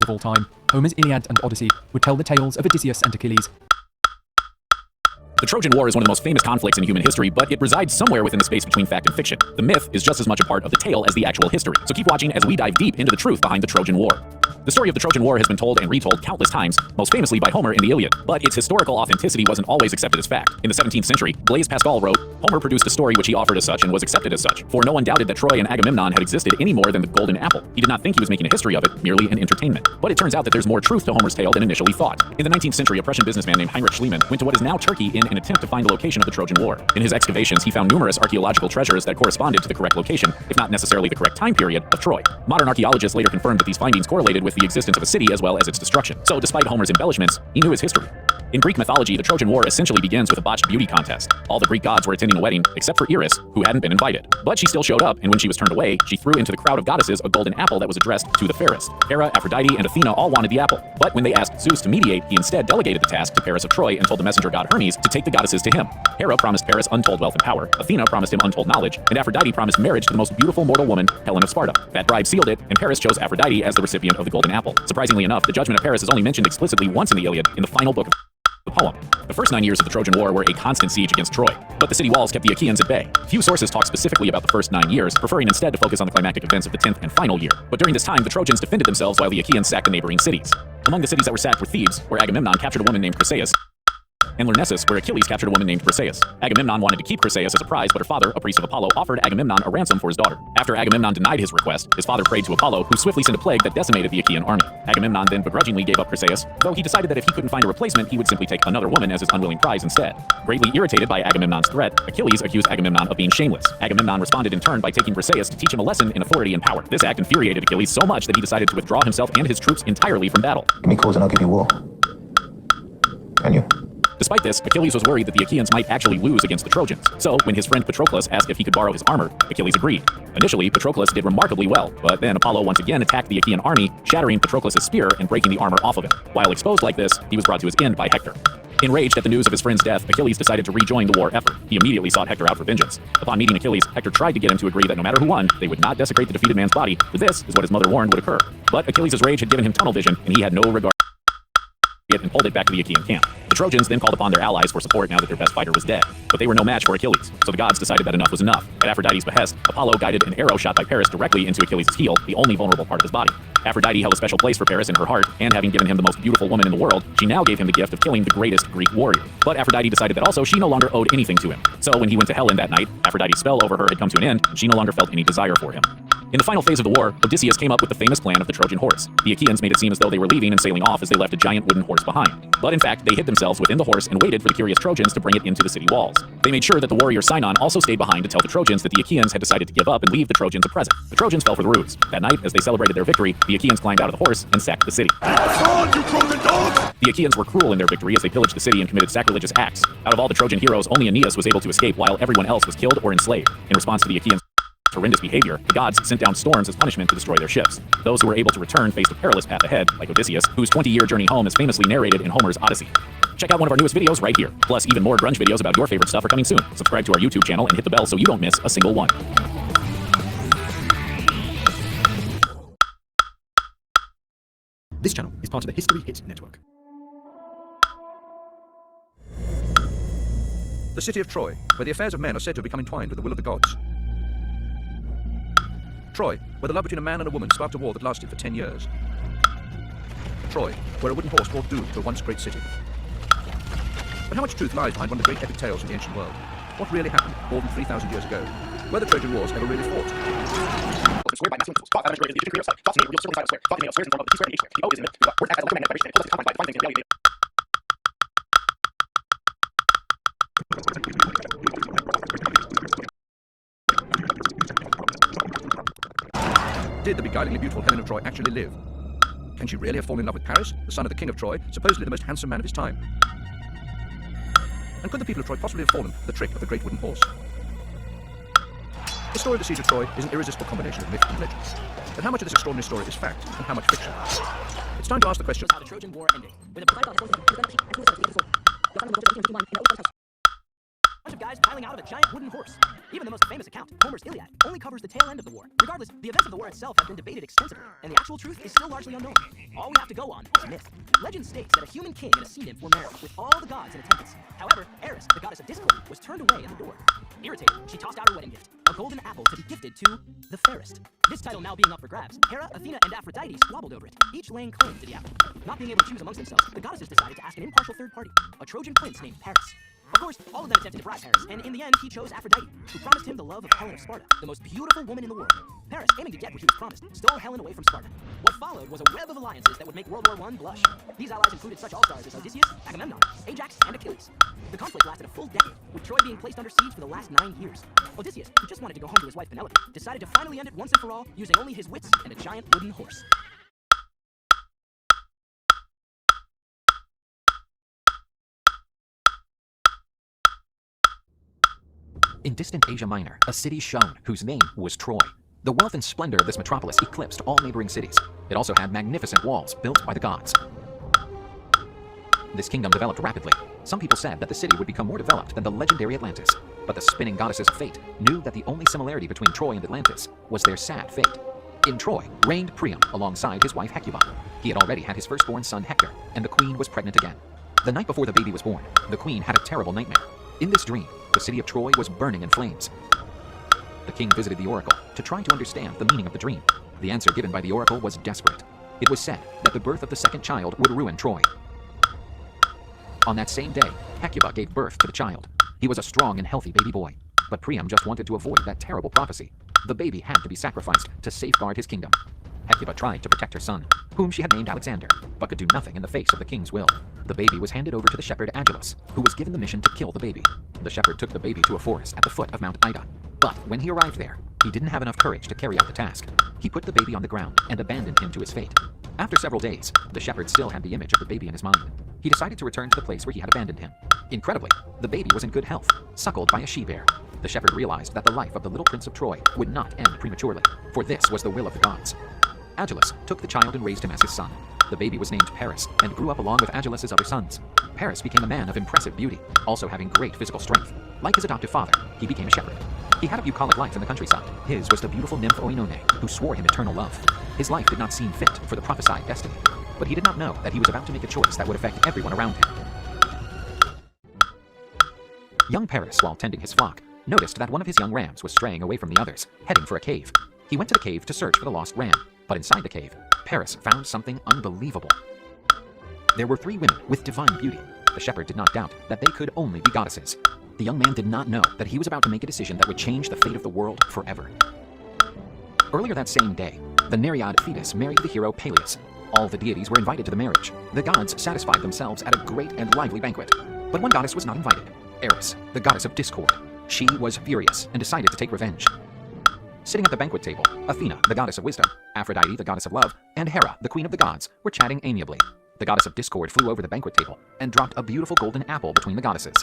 Speaker 12: of all time, Homer's Iliad and Odyssey would tell the tales of Odysseus and Achilles. The Trojan War is one of the most famous conflicts in human history, but it resides somewhere within the space between fact and fiction. The myth is just as much a part of the tale as the actual history, so keep watching as we dive deep into the truth behind the Trojan War. The story of the Trojan War has been told and retold countless times, most famously by Homer in the Iliad, but its historical authenticity wasn't always accepted as fact. In the 17th century, Blaise Pascal wrote, Homer produced a story which he offered as such and was accepted as such, for no one doubted that Troy and Agamemnon had existed any more than the Golden Apple. He did not think he was making a history of it, merely an entertainment. But it turns out that there's more truth to Homer's tale than initially thought. In the 19th century, a Prussian businessman named Heinrich Schliemann went to what is now Turkey in an attempt to find the location of the Trojan War. In his excavations, he found numerous archaeological treasures that corresponded to the correct location, if not necessarily the correct time period, of Troy. Modern archaeologists later confirmed that these findings correlated with the existence of a city as well as its destruction. So despite Homer's embellishments, he knew his history. In Greek mythology, the Trojan War essentially begins with a botched beauty contest. All the Greek gods were attending a wedding, except for Eris, who hadn't been invited. But she still showed up, and when she was turned away, she threw into the crowd of goddesses a golden apple that was addressed to the fairest. Hera, Aphrodite, and Athena all wanted the apple. But when they asked Zeus to mediate, he instead delegated the task to Paris of Troy and told the messenger god Hermes to take the goddesses to him. Hera promised Paris untold wealth and power, Athena promised him untold knowledge, and Aphrodite promised marriage to the most beautiful mortal woman, Helen of Sparta. That bride sealed it, and Paris chose Aphrodite as the recipient of the golden apple. Surprisingly enough, the judgment of Paris is only mentioned explicitly once in the Iliad, in the final book of the poem. The first 9 years of the Trojan War were a constant siege against Troy, but the city walls kept the Achaeans at bay. Few sources talk specifically about the first 9 years, preferring instead to focus on the climactic events of the 10th and final year. But during this time, the Trojans defended themselves while the Achaeans sacked the neighboring cities. Among the cities that were sacked were Thebes, where Agamemnon captured a woman named Chryseis, and Lyrnessus, where Achilles captured a woman named Briseis. Agamemnon wanted to keep Chryseis as a prize, but her father, a priest of Apollo, offered Agamemnon a ransom for his daughter. After Agamemnon denied his request, his father prayed to Apollo, who swiftly sent a plague that decimated the Achaean army. Agamemnon then begrudgingly gave up Chryseis, though he decided that if he couldn't find a replacement, he would simply take another woman as his unwilling prize instead. Greatly irritated by Agamemnon's threat, Achilles accused Agamemnon of being shameless. Agamemnon responded in turn by taking Briseis to teach him a lesson in authority and power. This act infuriated Achilles so much that he decided to withdraw himself and his troops entirely from battle.
Speaker 16: Give me cause and I'll give you war. Can you?
Speaker 12: Despite this, Achilles was worried that the Achaeans might actually lose against the Trojans. So, when his friend Patroclus asked if he could borrow his armor, Achilles agreed. Initially, Patroclus did remarkably well, but then Apollo once again attacked the Achaean army, shattering Patroclus' spear and breaking the armor off of him. While exposed like this, he was brought to his end by Hector. Enraged at the news of his friend's death, Achilles decided to rejoin the war effort. He immediately sought Hector out for vengeance. Upon meeting Achilles, Hector tried to get him to agree that no matter who won, they would not desecrate the defeated man's body, for this is what his mother warned would occur. But Achilles' rage had given him tunnel vision, and he had no regard and pulled it back to the Achaean camp. The Trojans then called upon their allies for support now that their best fighter was dead. But they were no match for Achilles, so the gods decided that enough was enough. At Aphrodite's behest, Apollo guided an arrow shot by Paris directly into Achilles' heel, the only vulnerable part of his body. Aphrodite held a special place for Paris in her heart, and having given him the most beautiful woman in the world, she now gave him the gift of killing the greatest Greek warrior. But Aphrodite decided that also she no longer owed anything to him. So when he went to Helen that night, Aphrodite's spell over her had come to an end, and she no longer felt any desire for him. In the final phase of the war, Odysseus came up with the famous plan of the Trojan horse. The Achaeans made it seem as though they were leaving and sailing off as they left a giant wooden horse behind. But in fact, they hid themselves within the horse and waited for the curious Trojans to bring it into the city walls. They made sure that the warrior Sinon also stayed behind to tell the Trojans that the Achaeans had decided to give up and leave the Trojans a present. The Trojans fell for the ruse. That night, as they celebrated their victory, the Achaeans climbed out of the horse and sacked the city. The Achaeans were cruel in their victory as they pillaged the city and committed sacrilegious acts. Out of all the Trojan heroes, only Aeneas was able to escape while everyone else was killed or enslaved. In response to the Achaeans' horrendous behavior, the gods sent down storms as punishment to destroy their ships. Those who were able to return faced a perilous path ahead, like Odysseus, whose 20-year journey home is famously narrated in Homer's Odyssey. Check out one of our newest videos right here. Plus, even more grunge videos about your favorite stuff are coming soon. Subscribe to our YouTube channel and hit the bell so you don't miss a single one.
Speaker 10: This channel is part of the History Hit Network.
Speaker 17: The city of Troy, where the affairs of men are said to have become entwined with the will of the gods. Troy, where the love between a man and a woman sparked a war that lasted for 10 years. Troy, where a wooden horse brought doom to a once great city. But how much truth lies behind one of the great epic tales of the ancient world? What really happened more than 3,000 years ago? Were the Trojan Wars ever really fought? Did the beguilingly beautiful Helen of Troy actually live? Can she really have fallen in love with Paris, the son of the king of Troy, supposedly the most handsome man of his time? And could the people of Troy possibly have fallen for the trick of the great wooden horse? The story of the siege of Troy is an irresistible combination of myth and legend. But how much of this extraordinary story is fact, and how much fiction? It's time to ask the question
Speaker 5: how the Trojan War ended.
Speaker 8: of guys piling out of a giant wooden horse. Even the most famous account, Homer's Iliad, only covers the tail end of the war. Regardless, the events of the war itself have been debated extensively, and the actual truth is still largely unknown. All we have to go on is myth. Legend states that a human king and a sea nymph were married, with all the gods in attendance. However, Eris, the goddess of discord, was turned away at the door. Irritated, she tossed out her wedding gift, a golden apple to be gifted to the fairest. This title now being up for grabs, Hera, Athena, and Aphrodite squabbled over it, each laying claim to the apple. Not being able to choose amongst themselves, the goddesses decided to ask an impartial third party, a Trojan prince named Paris. Of course, all of them attempted to bribe Paris, and in the end, he chose Aphrodite, who promised him the love of Helen of Sparta, the most beautiful woman in the world. Paris, aiming to get what he was promised, stole Helen away from Sparta. What followed was a web of alliances that would make World War I blush. These allies included such all-stars as Odysseus, Agamemnon, Ajax, and Achilles. The conflict lasted a full decade, with Troy being placed under siege for the last 9 years. Odysseus, who just wanted to go home to his wife Penelope, decided to finally end it once and for all, using only his wits and a giant wooden horse.
Speaker 12: In distant Asia Minor, a city shone, whose name was Troy. The wealth and splendor of this metropolis eclipsed all neighboring cities. It also had magnificent walls built by the gods. This kingdom developed rapidly. Some people said that the city would become more developed than the legendary Atlantis. But the spinning goddesses of fate knew that the only similarity between Troy and Atlantis was their sad fate. In Troy reigned Priam alongside his wife Hecuba. He had already had his firstborn son Hector, and the queen was pregnant again. The night before the baby was born, the queen had a terrible nightmare. In this dream, the city of Troy was burning in flames. The king visited the oracle to try to understand the meaning of the dream. The answer given by the oracle was desperate. It was said that the birth of the second child would ruin Troy. On that same day, Hecuba gave birth to the child. He was a strong and healthy baby boy, but Priam just wanted to avoid that terrible prophecy. The baby had to be sacrificed to safeguard his kingdom. Hecuba tried to protect her son, whom she had named Alexander, but could do nothing in the face of the king's will. The baby was handed over to the shepherd Agilus, who was given the mission to kill the baby. The shepherd took the baby to a forest at the foot of Mount Ida, but when he arrived there, he didn't have enough courage to carry out the task. He put the baby on the ground and abandoned him to his fate. After several days, the shepherd still had the image of the baby in his mind. He decided to return to the place where he had abandoned him. Incredibly, the baby was in good health, suckled by a she-bear. The shepherd realized that the life of the little prince of Troy would not end prematurely, for this was the will of the gods. Agilus took the child and raised him as his son. The baby was named Paris and grew up along with Agilus's other sons. Paris became a man of impressive beauty, also having great physical strength. Like his adoptive father, he became a shepherd. He had a bucolic life in the countryside. His was the beautiful nymph Oenone, who swore him eternal love. His life did not seem fit for the prophesied destiny, but he did not know that he was about to make a choice that would affect everyone around him. Young Paris, while tending his flock, noticed that one of his young rams was straying away from the others, heading for a cave. He went to the cave to search for the lost ram, but inside the cave, Paris found something unbelievable. There were 3 women with divine beauty. The shepherd did not doubt that they could only be goddesses. The young man did not know that he was about to make a decision that would change the fate of the world forever. Earlier that same day, the Nereid Thetis married the hero Peleus. All the deities were invited to the marriage. The gods satisfied themselves at a great and lively banquet. But one goddess was not invited, Eris, the goddess of discord. She was furious and decided to take revenge. Sitting at the banquet table, Athena, the goddess of wisdom, Aphrodite, the goddess of love, and Hera, the queen of the gods, were chatting amiably. The goddess of discord flew over the banquet table and dropped a beautiful golden apple between the goddesses.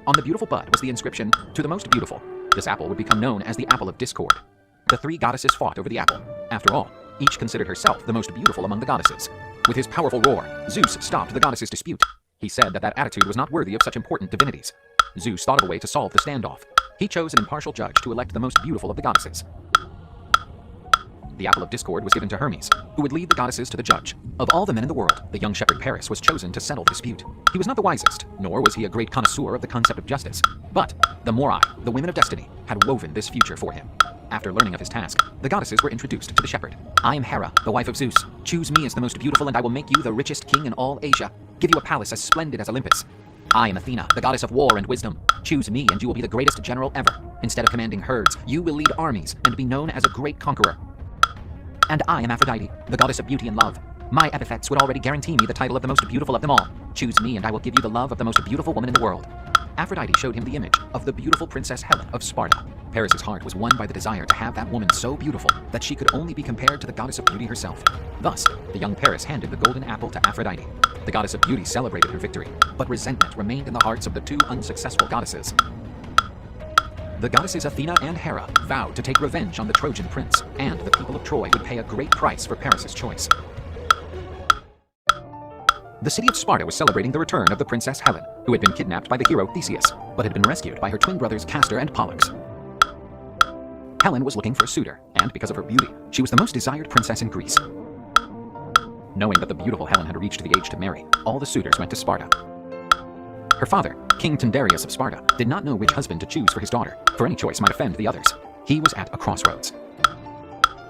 Speaker 12: On the beautiful bud was the inscription, "To the most beautiful." This apple would become known as the Apple of Discord. The 3 goddesses fought over the apple. After all, each considered herself the most beautiful among the goddesses. With his powerful roar, Zeus stopped the goddesses' dispute. He said that that attitude was not worthy of such important divinities. Zeus thought of a way to solve the standoff. He chose an impartial judge to elect the most beautiful of the goddesses. The Apple of Discord was given to Hermes, who would lead the goddesses to the judge. Of all the men in the world, the young shepherd Paris was chosen to settle the dispute. He was not the wisest, nor was he a great connoisseur of the concept of justice. But the Moirai, the women of destiny, had woven this future for him. After learning of his task, the goddesses were introduced to the shepherd. "I am Hera, the wife of Zeus. Choose me as the most beautiful and I will make you the richest king in all Asia. Give you a palace as splendid as Olympus. I am Athena, the goddess of war and wisdom. Choose me and you will be the greatest general ever. Instead of commanding herds, you will lead armies and be known as a great conqueror. And I am Aphrodite, the goddess of beauty and love. My epithets would already guarantee me the title of the most beautiful of them all. Choose me and I will give you the love of the most beautiful woman in the world." Aphrodite showed him the image of the beautiful Princess Helen of Sparta. Paris's heart was won by the desire to have that woman so beautiful that she could only be compared to the goddess of beauty herself. Thus, the young Paris handed the golden apple to Aphrodite. The goddess of beauty celebrated her victory, but resentment remained in the hearts of the 2 unsuccessful goddesses. The goddesses Athena and Hera vowed to take revenge on the Trojan prince, and the people of Troy would pay a great price for Paris's choice. The city of Sparta was celebrating the return of the Princess Helen, who had been kidnapped by the hero Theseus, but had been rescued by her twin brothers Castor and Pollux. Helen was looking for a suitor, and because of her beauty, she was the most desired princess in Greece. Knowing that the beautiful Helen had reached the age to marry, all the suitors went to Sparta. Her father, King Tyndareus of Sparta, did not know which husband to choose for his daughter, for any choice might offend the others. He was at a crossroads.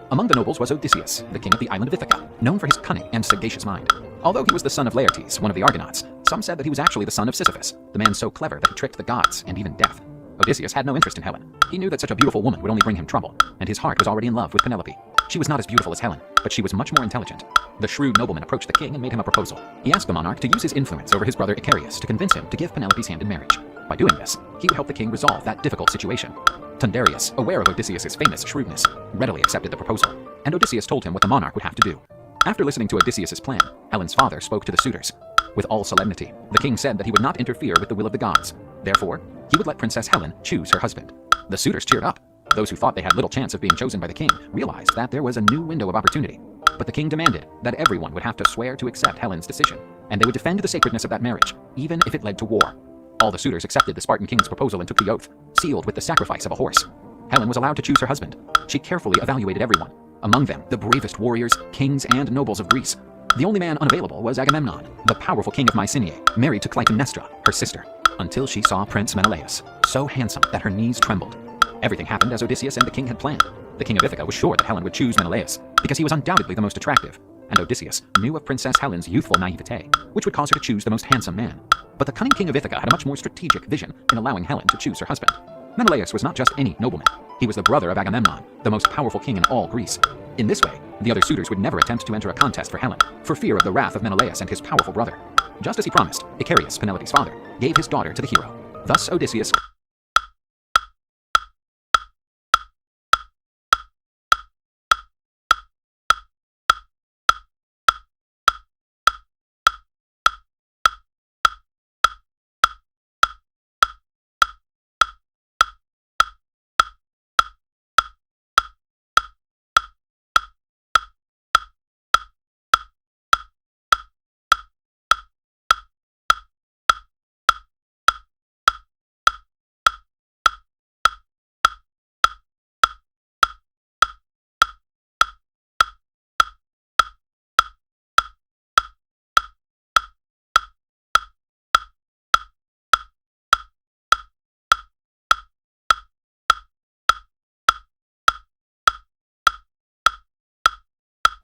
Speaker 12: Among the nobles was Odysseus, the king of the island of Ithaca, known for his cunning and sagacious mind. Although he was the son of Laertes, one of the Argonauts, some said that he was actually the son of Sisyphus, the man so clever that he tricked the gods and even death. Odysseus had no interest in Helen. He knew that such a beautiful woman would only bring him trouble, and his heart was already in love with Penelope. She was not as beautiful as Helen, but she was much more intelligent. The shrewd nobleman approached the king and made him a proposal. He asked the monarch to use his influence over his brother Icarius to convince him to give Penelope's hand in marriage. By doing this, he would help the king resolve that difficult situation. Tyndareus, aware of Odysseus' famous shrewdness, readily accepted the proposal, and Odysseus told him what the monarch would have to do. After listening to Odysseus' plan, Helen's father spoke to the suitors. With all solemnity, the king said that he would not interfere with the will of the gods. Therefore, he would let Princess Helen choose her husband. The suitors cheered up. Those who thought they had little chance of being chosen by the king realized that there was a new window of opportunity. But the king demanded that everyone would have to swear to accept Helen's decision, and they would defend the sacredness of that marriage, even if it led to war. All the suitors accepted the Spartan king's proposal and took the oath, sealed with the sacrifice of a horse. Helen was allowed to choose her husband. She carefully evaluated everyone, among them the bravest warriors, kings, and nobles of Greece. The only man unavailable was Agamemnon, the powerful king of Mycenae, married to Clytemnestra, her sister, until she saw Prince Menelaus, so handsome that her knees trembled. Everything happened as Odysseus and the king had planned. The king of Ithaca was sure that Helen would choose Menelaus, because he was undoubtedly the most attractive, and Odysseus knew of Princess Helen's youthful naivete, which would cause her to choose the most handsome man. But the cunning king of Ithaca had a much more strategic vision in allowing Helen to choose her husband. Menelaus was not just any nobleman. He was the brother of Agamemnon, the most powerful king in all Greece. In this way, the other suitors would never attempt to enter a contest for Helen, for fear of the wrath of Menelaus and his powerful brother. Just as he promised, Icarius, Penelope's father, gave his daughter to the hero. Thus Odysseus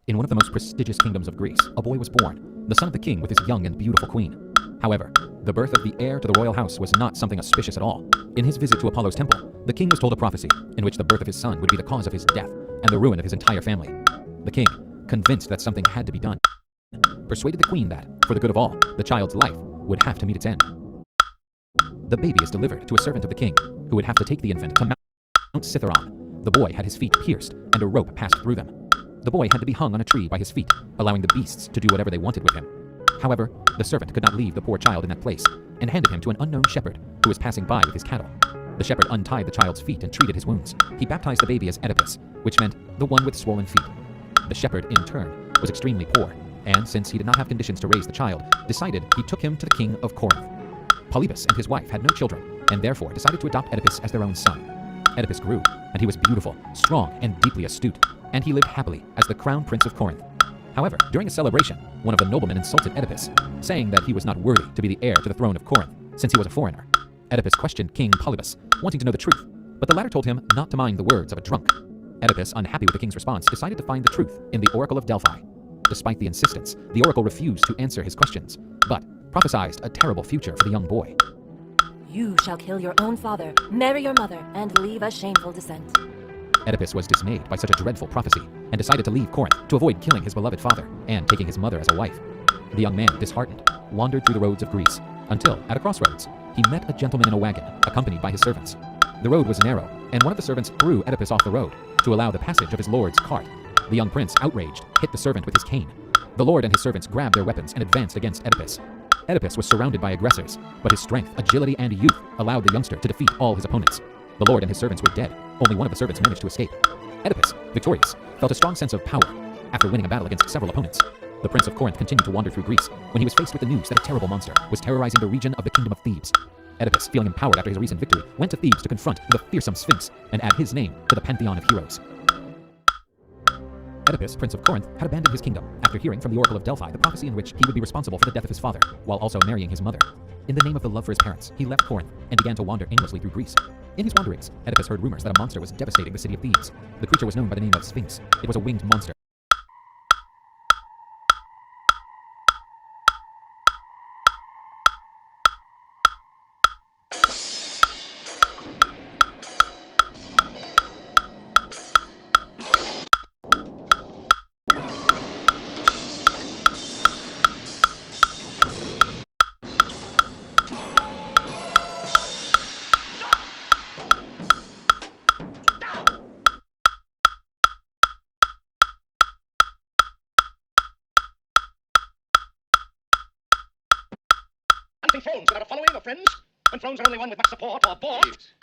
Speaker 12: In one of the most prestigious kingdoms of Greece, a boy was born, the son of the king with his young and beautiful queen. However, the birth of the heir to the royal house was not something auspicious at all. In his visit to Apollo's temple, the king was told a prophecy in which the birth of his son would be the cause of his death and the ruin of his entire family. The king, convinced that something had to be done, persuaded the queen that, for the good of all, the child's life would have to meet its end. The baby is delivered to a servant of the king, who would have to take the infant to Mount Cithaeron. The boy had his feet pierced, and a rope passed through them. The boy had to be hung on a tree by his feet, allowing the beasts to do whatever they wanted with him. However, the servant could not leave the poor child in that place, and handed him to an unknown shepherd who was passing by with his cattle. The shepherd untied the child's feet and treated his wounds. He baptized the baby as Oedipus, which meant the one with swollen feet. The shepherd, in turn, was extremely poor, and since he did not have conditions to raise the child, decided he took him to the king of Corinth. Polybus and his wife had no children, and therefore decided to adopt Oedipus as their own son. Oedipus grew, and he was beautiful, strong, and deeply astute, and he lived happily as the crown prince of Corinth. However, during a celebration, one of the noblemen insulted Oedipus, saying that he was not worthy to be the heir to the throne of Corinth, since he was a foreigner. Oedipus questioned King Polybus, wanting to know the truth, but the latter told him not to mind the words of a drunk. Oedipus, unhappy with the king's response, decided to find the truth in the Oracle of Delphi. Despite the insistence, the oracle refused to answer his questions, but prophesied a terrible future for the young boy.
Speaker 18: You shall kill your own father, marry your mother, and leave a shameful descent.
Speaker 12: Oedipus was dismayed by such a dreadful prophecy and decided to leave Corinth to avoid killing his beloved father and taking his mother as a wife. The young man, disheartened, wandered through the roads of Greece until, at a crossroads, he met a gentleman in a wagon, accompanied by his servants. The road was narrow, and one of the servants threw Oedipus off the road to allow the passage of his lord's cart. The young prince, outraged, hit the servant with his cane. The lord and his servants grabbed their weapons and advanced against Oedipus. Oedipus was surrounded by aggressors, but his strength, agility, and youth allowed the youngster to defeat all his opponents. The lord and his servants were dead. Only one of the servants managed to escape. Oedipus, victorious, felt a strong sense of power after winning a battle against several opponents. The Prince of Corinth continued to wander through Greece when he was faced with the news that a terrible monster was terrorizing the region of the Kingdom of Thebes. Oedipus, feeling empowered after his recent victory, went to Thebes to confront the fearsome Sphinx and add his name to the pantheon of heroes. Oedipus, Prince of Corinth, had abandoned his kingdom after hearing from the Oracle of Delphi the prophecy in which he would be responsible for the death of his father, while also marrying his mother. In the name of the love for his parents, he left Corinth and began to wander aimlessly through Greece. In his wanderings, Oedipus heard rumors that a monster was devastating the city of Thebes. The creature was known by the name of Sphinx. It was a winged monster.
Speaker 19: Thrones without a following or friends, when thrones are only won with much support or board. Please,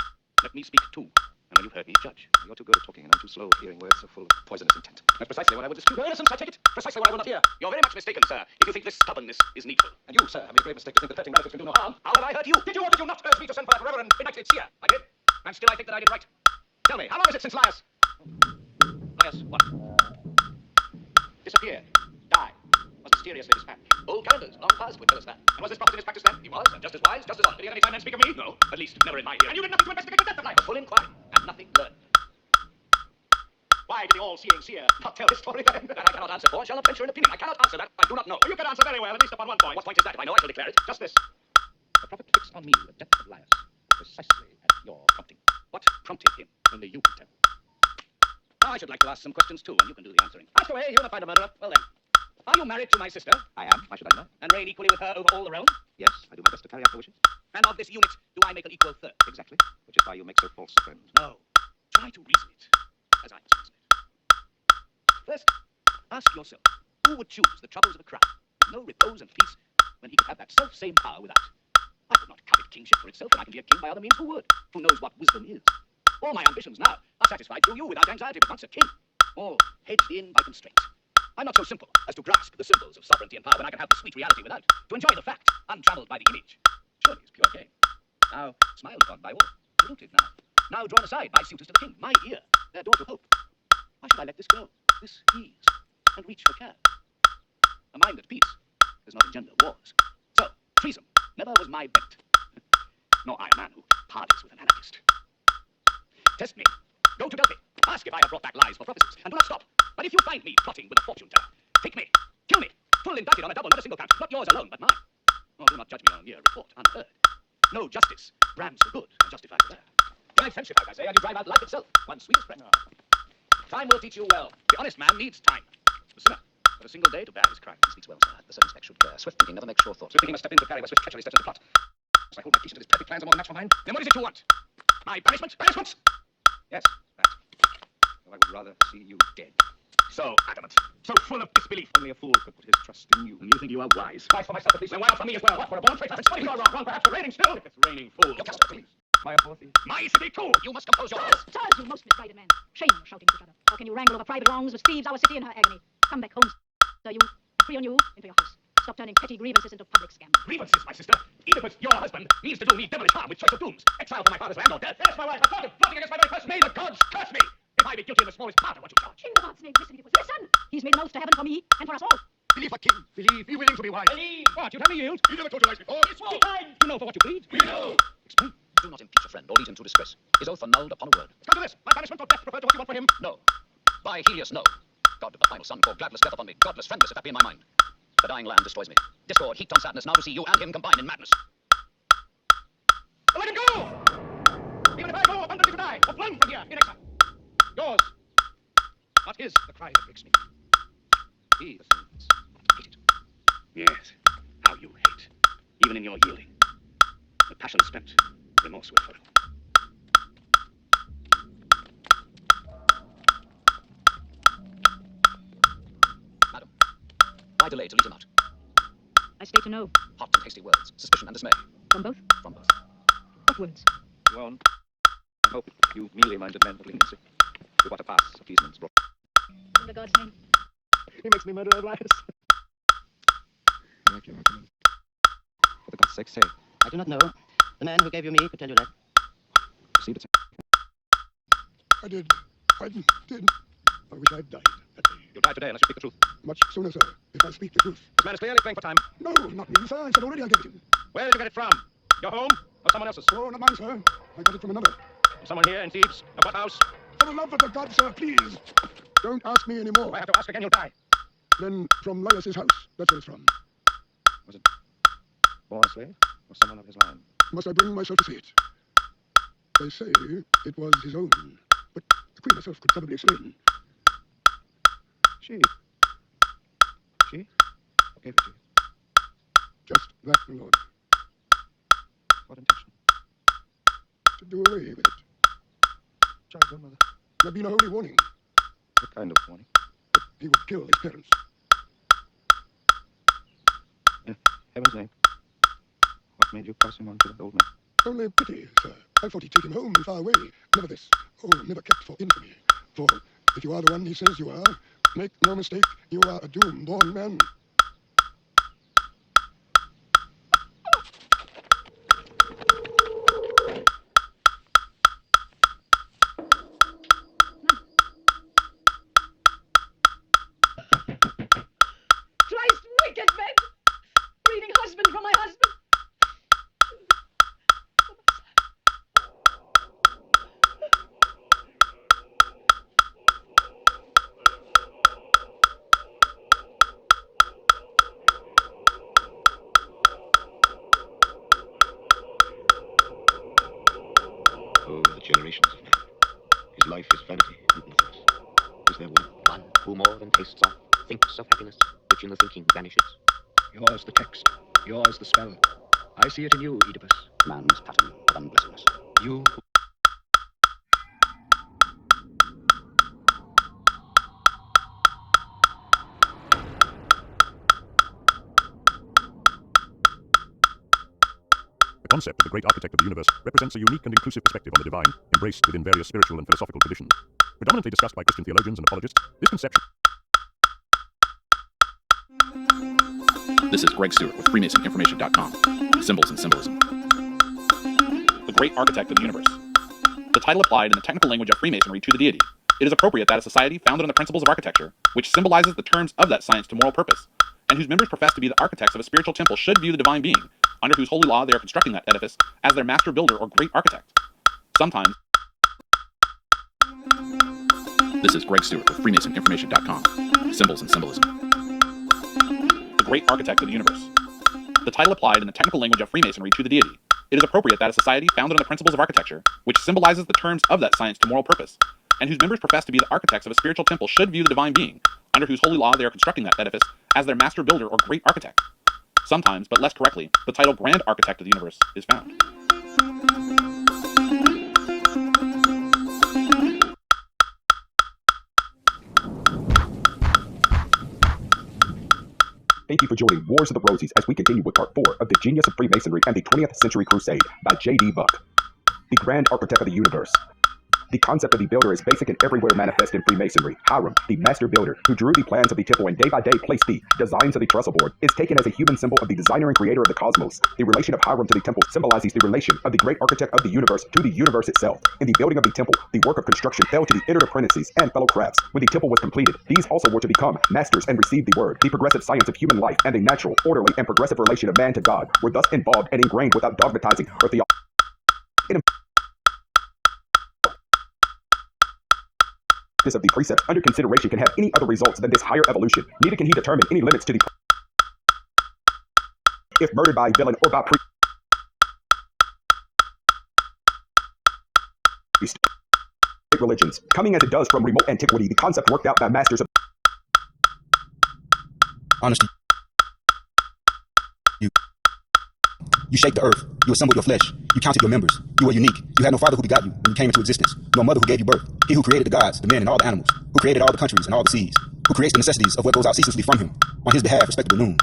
Speaker 19: let me speak too. And when you've heard me, judge. You're too good at talking, and I'm too slow at hearing words so full of poisonous intent. That's precisely what I would dispute. Your innocence, I take it. Precisely what I will not hear. You're very much mistaken, sir, if you think this stubbornness is needful. And you, sir, have made a grave mistake to think that hurting relatives can do no harm. How have I hurt you? Did you or did you not urge me to send for that reverend benighted seer? I did. And still I think that I did right. Tell me, how long is it since Laius... Laius what? Disappeared. Died. Was mysteriously dispatched. Old calendars, long past, would tell us that. And was this prophet in his practice then? He was, and just as wise, just as on. Did he at any time then speak of me? No, at least never in my ear. And you did nothing to investigate the death of Laius? A full inquiry, and nothing learned. Why did the all-seeing seer not tell his story then? That I cannot answer for. I shall not venture an opinion. I cannot answer that. I do not know. You can answer very well, at least upon one point. What point is that? If I know, I shall declare it. Just this. The prophet fixed on me the death of Laius, precisely at your prompting. What prompted him? Only you can tell. Now I should like to ask some questions too, and you can do the answering. Ask away, you will find a murderer. Well then. Are you married to my sister? I am. Why should I not? And reign equally with her over all the realm? Yes, I do my best to carry out her wishes. And of this unit, do I make an equal third? Exactly. Which is why you make so false a friend. No. Try to reason it, as I must reason it. First, ask yourself, who would choose the troubles of a crown, no repose and peace, when he could have that self-same power without? I would not covet kingship for itself, and I can be a king by other means. Who would? Who knows what wisdom is? All my ambitions now are satisfied through you without anxiety, but once a king, all hedged in by constraint. I'm not so simple as to grasp the symbols of sovereignty and power when I can have the sweet reality without, to enjoy the fact, untrammeled by the image. Surely it's pure gain. Now, smiled upon by all, polluted now. Now drawn aside by suitors to the king, my ear, their door to hope. Why should I let this go, this ease, and reach for care? A mind at peace does not engender wars. So, treason never was my bent. Nor I a man who parleys with an anarchist. Test me. Go to Delphi. Ask if I have brought back lies for prophecies, and do not stop. But if you find me plotting with a fortune teller, take me, kill me, full indicted on a double, not a single count, not yours alone, but mine. Oh, do not judge me on a mere report, unheard. No justice brands the good and justifies the bad. Drive friendship out, I say, and you drive out life itself, one sweetest friend. Time will teach you well. The honest man needs time. The sinner, but a single day to bear his crime. He speaks well, sir. The circumspect should bear. Swift thinking never makes sure thought. Swift thinking must step in to carry where swift treachery steps into plot. So I hold my peace until his perfect plans are more than match for mine. Then what is it you want? My banishment? Banishment? Yes, that. Though I would rather see you dead. So adamant, so full of disbelief. Only a fool could put his trust in you. And you think you are wise? Wise for myself at least, and why not for me as well? What, for a born traitor? It's funny you are wrong. Wrong perhaps for reigning still. If it's reigning fool. Your castle, please. My authority. My city too. You must compose your house.
Speaker 20: Charge, you most misguided man. Shame your shouting to each other. How can you wrangle over private wrongs which thieves our city in her agony? Come back home, sir, you. Free on you, into your house. Stop turning petty grievances into public scandal.
Speaker 19: Grievances, my sister? Oedipus, your husband, means to do me devilish harm with choice of dooms. Exile from my father's land or death. Yes, my wife, but plotting against my very person. May the gods curse me if I be guilty in the smallest part of what you charge.
Speaker 20: In God's name, listen, Oedipus, listen! He's made an oath to heaven for me and for us all.
Speaker 19: Believe a king. Believe. Be willing to be wise. Believe. What? You'd have me yield? You never totalized before. It's war. Time. You know for what you plead. We know. Explain.
Speaker 12: Do not impeach a friend or lead him to disgrace. His oath annulled upon a word.
Speaker 19: Come to this. My banishment or death referred to what you want for him?
Speaker 12: No. By Helios, no. God of the final sun, pour gladless death upon me. Godless, friendless, if that be in my mind. The dying land destroys me. Discord, heat on sadness, now to see you and him combine in madness.
Speaker 19: Let him go! Even if I go abundantly to die, or flung from here in exile. Yours, not his, the cry that breaks me. He, the sins, hated. Yes, how you hate, even in your yielding. The passion spent, remorse will follow.
Speaker 12: Madam, why delay to lead him out?
Speaker 20: I stay to know.
Speaker 12: Hot and hasty words, suspicion and dismay.
Speaker 20: From both?
Speaker 12: From both.
Speaker 20: What words?
Speaker 19: Go on. I hope you mealy-minded men of leniency. To what a pass appeasements brought.
Speaker 20: In the God's name.
Speaker 19: He makes me murderer of Laius. like your argument. For God's sake, say.
Speaker 8: I do not know. The man who gave you me could tell you that.
Speaker 19: Proceed, sir.
Speaker 21: I did. I did. I wish I'd died that day.
Speaker 19: You'll die today unless you speak the truth.
Speaker 21: Much sooner, sir, if I speak the truth.
Speaker 19: This man is clearly playing for time.
Speaker 21: No, not me, sir. I said already I gave it him.
Speaker 19: Where did you get it from? Your home or someone else's?
Speaker 21: Oh, not mine, sir. I got it from another.
Speaker 19: Someone here in Thebes? At what house?
Speaker 21: For the love of the God, sir, please. Don't ask me anymore.
Speaker 19: If I have to ask again, you'll die.
Speaker 21: Then from Laius's house. That's where it's from.
Speaker 19: Was it born a slave or someone of his line?
Speaker 21: Must I bring myself to see it? They say it was his own, but the Queen herself could probably explain.
Speaker 19: She gave it to you?
Speaker 21: Just that, my lord.
Speaker 19: What intention?
Speaker 21: To do away with it.
Speaker 19: Child, your mother.
Speaker 21: There'd been a holy warning.
Speaker 19: What kind of warning?
Speaker 21: That he would kill his parents.
Speaker 19: In heaven's name, what made you pass him on to that old man?
Speaker 21: Only pity, sir. I thought he'd take him home and far away. Never this. Oh, never kept for infamy. For if you are the one he says you are, make no mistake, you are a doom-born man.
Speaker 20: Thrice wicked men! Breeding husband from my husband!
Speaker 22: Oh, the generations of man. His life is vanity and nothingness. Is there one who more than tastes of, thinks of happiness, which in the thinking vanishes?
Speaker 19: Yours the text, yours the spell. I see it in you, Oedipus.
Speaker 22: Man's pattern of unblessedness.
Speaker 19: You
Speaker 23: The concept of the great architect of the universe represents a unique and inclusive perspective on the divine, embraced within various spiritual and philosophical traditions. Predominantly discussed by Christian theologians and apologists, this conception...
Speaker 12: This is Greg Stewart with FreemasonInformation.com. Symbols and Symbolism. The great architect of the universe. The title applied in the technical language of Freemasonry to the deity. It is appropriate that a society founded on the principles of architecture, which symbolizes the terms of that science to moral purpose, and whose members profess to be the architects of a spiritual temple, should view the divine being, under whose holy law they are constructing that edifice, as their master builder or great architect. Sometimes... This is Greg Stewart with FreemasonInformation.com. Symbols and Symbolism. The great architect of the universe. The title applied in the technical language of Freemasonry to the deity. It is appropriate that a society founded on the principles of architecture, which symbolizes the terms of that science to moral purpose, and whose members profess to be the architects of a spiritual temple, should view the divine being, under whose holy law they are constructing that edifice, as their master builder or great architect. Sometimes, but less correctly, the title Grand Architect of the Universe is found.
Speaker 24: Thank you for joining Wars of the Rosies as we continue with part 4 of The Genius of Freemasonry and the 20th Century Crusade by J.D. Buck. The Grand Architect of the Universe. The concept of the builder is basic and everywhere manifest in Freemasonry. Hiram, the master builder, who drew the plans of the temple and day by day placed the designs of the trestle board, is taken as a human symbol of the designer and creator of the cosmos. The relation of Hiram to the temple symbolizes the relation of the great architect of the universe to the universe itself. In the building of the temple, the work of construction fell to the entered apprentices and fellow crafts. When the temple was completed, these also were to become masters and receive the word. The progressive science of human life and the natural, orderly, and progressive relation of man to God were thus involved and ingrained without dogmatizing or theology. Of the precepts under consideration can have any other results than this higher evolution. Neither can he determine any limits to the if murdered by villain or by priest. Religions, coming as it does from remote antiquity, the concept worked out by masters of
Speaker 25: honesty. You shaped the earth. You assembled your flesh. You counted your members. You were unique. You had no father who begot you when you came into existence, no mother who gave you birth. He who created the gods, the men, and all the animals, who created all the countries and all the seas, who creates the necessities of what goes out ceaselessly from him. On his behalf, respectable noon.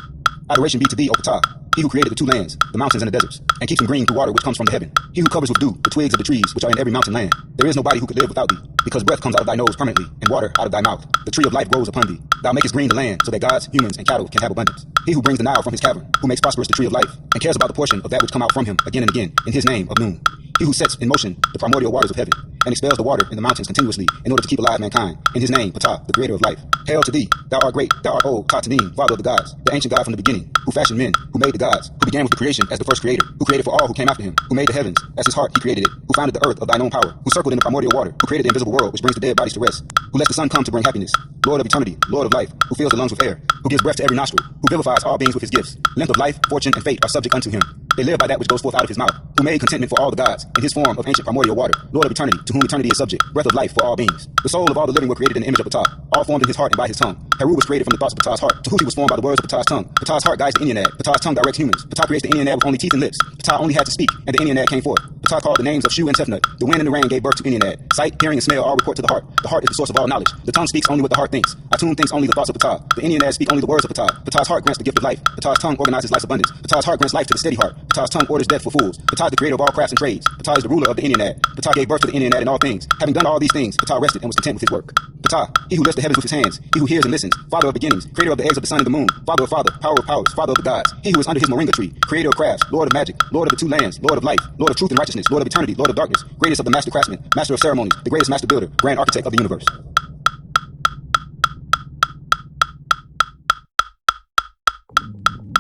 Speaker 25: Adoration be to thee, O Ptah, he who created the two lands, the mountains and the deserts, and keeps them green through water which comes from the heaven. He who covers with dew the twigs of the trees which are in every mountain land. There is nobody who could live without thee, because breath comes out of thy nose permanently, and water out of thy mouth. The tree of life grows upon thee. Thou makest green the land, so that gods, humans, and cattle can have abundance. He who brings the Nile from his cavern, who makes prosperous the tree of life, and cares about the portion of that which come out from him again and again, in his name of Nun. He who sets in motion the primordial waters of heaven, and expels the water in the mountains continuously in order to keep alive mankind, in his name, Ptah, the creator of life. Hail to thee, thou art great, thou art old, Tatanim, father of the gods, the ancient God from the beginning, who fashioned men, who made the gods, who began with the creation as the first creator, who created for all who came after him, who made the heavens, as his heart he created it, who founded the earth of thine own power, who circled in the primordial water, who created the invisible world which brings the dead bodies to rest, who lets the sun come to bring happiness, Lord of eternity, Lord of life, who fills the lungs with air, who gives breath to every nostril, who vivifies all beings with his gifts. Length of life, fortune, and fate are subject unto him. They live by that which goes forth out of his mouth, who made contentment for all the gods, in his form of ancient primordial water, Lord of eternity, to whom eternity is subject, breath of life for all beings. The soul of all the living were created in the image of Ptah, all formed in his heart and by his tongue. Heru was created from the thoughts of Ptah's heart. Tahuti was formed by the words of Ptah's tongue. Ptah's heart guides the Ennead. Ptah's tongue directs humans. Ptah creates the Ennead with only teeth and lips. Ptah only had to speak, and the Ennead came forth. Ptah called the names of Shu and Tefnut. The wind and the rain gave birth to Ennead. Sight, hearing, and smell all report to the heart. The heart is the source of all knowledge. The tongue speaks only what the heart thinks. Atun thinks only the thoughts of Ptah. The Ennead speak only the words of Ptah. Ptah's heart grants the gift of life. Ptah's tongue organizes life's abundance. Ptah's heart grants life to the steady heart. Ptah's tongue orders death for fools. Ptah is the creator of all crafts and trades. Ptah is the ruler of the Ennead. Ptah gave birth to the Ennead in all things. Having done all these things, Ptah rested and was content with his work. Ptah, he who lifts the heavens with his hands, he who hears and listens, father of beginnings, creator of the eggs of the sun and the moon, father of father, power of powers, father of the gods, he who is under his moringa tree, creator of crafts, lord of magic, lord of the two lands, lord of life, lord of truth and righteousness, lord of eternity, lord of darkness, greatest of the master craftsmen, master of ceremonies, the greatest master builder, grand architect of the universe.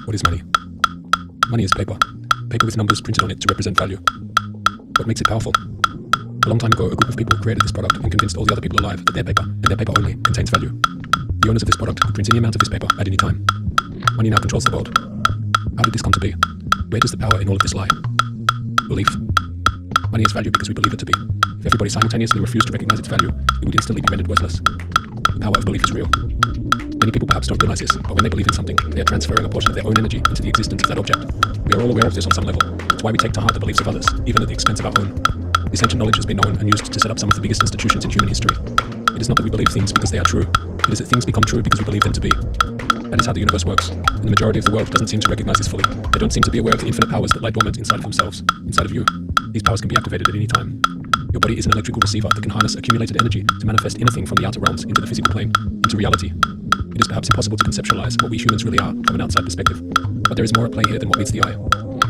Speaker 12: What is money? Money is paper. Paper with numbers printed on it to represent value. What makes it powerful? A long time ago, a group of people created this product and convinced all the other people alive that their paper, and their paper only, contains value. The owners of this product could print any amount of this paper at any time. Money now controls the world. How did this come to be? Where does the power in all of this lie? Belief. Money has value because we believe it to be. If everybody simultaneously refused to recognize its value, it would instantly be rendered worthless. The power of belief is real. Many people perhaps don't realize this, but when they believe in something, they are transferring a portion of their own energy into the existence of that object. We are all aware of this on some level. It's why we take to heart the beliefs of others, even at the expense of our own. This ancient knowledge has been known and used to set up some of the biggest institutions in human history. It is not that we believe things because they are true. It is that things become true because we believe them to be. That is how the universe works, and the majority of the world doesn't seem to recognize this fully. They don't seem to be aware of the infinite powers that lie dormant inside of themselves, inside of you. These powers can be activated at any time. Your body is an electrical receiver that can harness accumulated energy to manifest anything from the outer realms into the physical plane, into reality. It is perhaps impossible to conceptualize what we humans really are from an outside perspective, but there is more at play here than what meets the eye.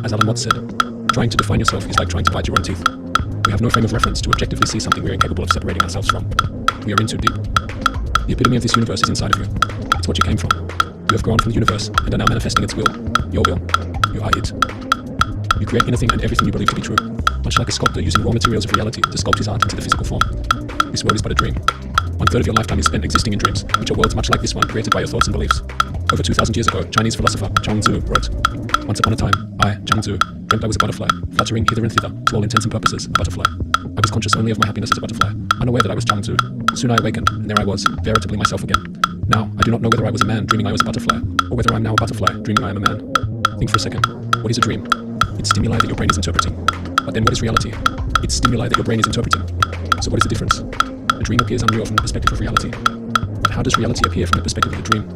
Speaker 12: As Alan Watts said, trying to define yourself is like trying to bite your own teeth. We have no frame of reference to objectively see something we are incapable of separating ourselves from. We are in too deep. The epitome of this universe is inside of you. It's what you came from. You have grown from the universe and are now manifesting its will. Your will. You are it. You create anything and everything you believe to be true, much like a sculptor using raw materials of reality to sculpt his art into the physical form. This world is but a dream. 1/3 of your lifetime is spent existing in dreams, which are worlds much like this one created by your thoughts and beliefs. Over 2,000 years ago, Chinese philosopher Chuang Tzu wrote, "Once upon a time, I, Chuang Tzu, dreamt I was a butterfly, fluttering hither and thither, to all intents and purposes, a butterfly. I was conscious only of my happiness as a butterfly, unaware that I was Chuang Tzu. Soon I awakened, and there I was, veritably myself again. Now, I do not know whether I was a man dreaming I was a butterfly, or whether I am now a butterfly dreaming I am a man. Think for a second. What is a dream? It's stimuli that your brain is interpreting. But then what is reality? It's stimuli that your brain is interpreting. So what is the difference? A dream appears unreal from the perspective of reality. But how does reality appear from the perspective of a dream?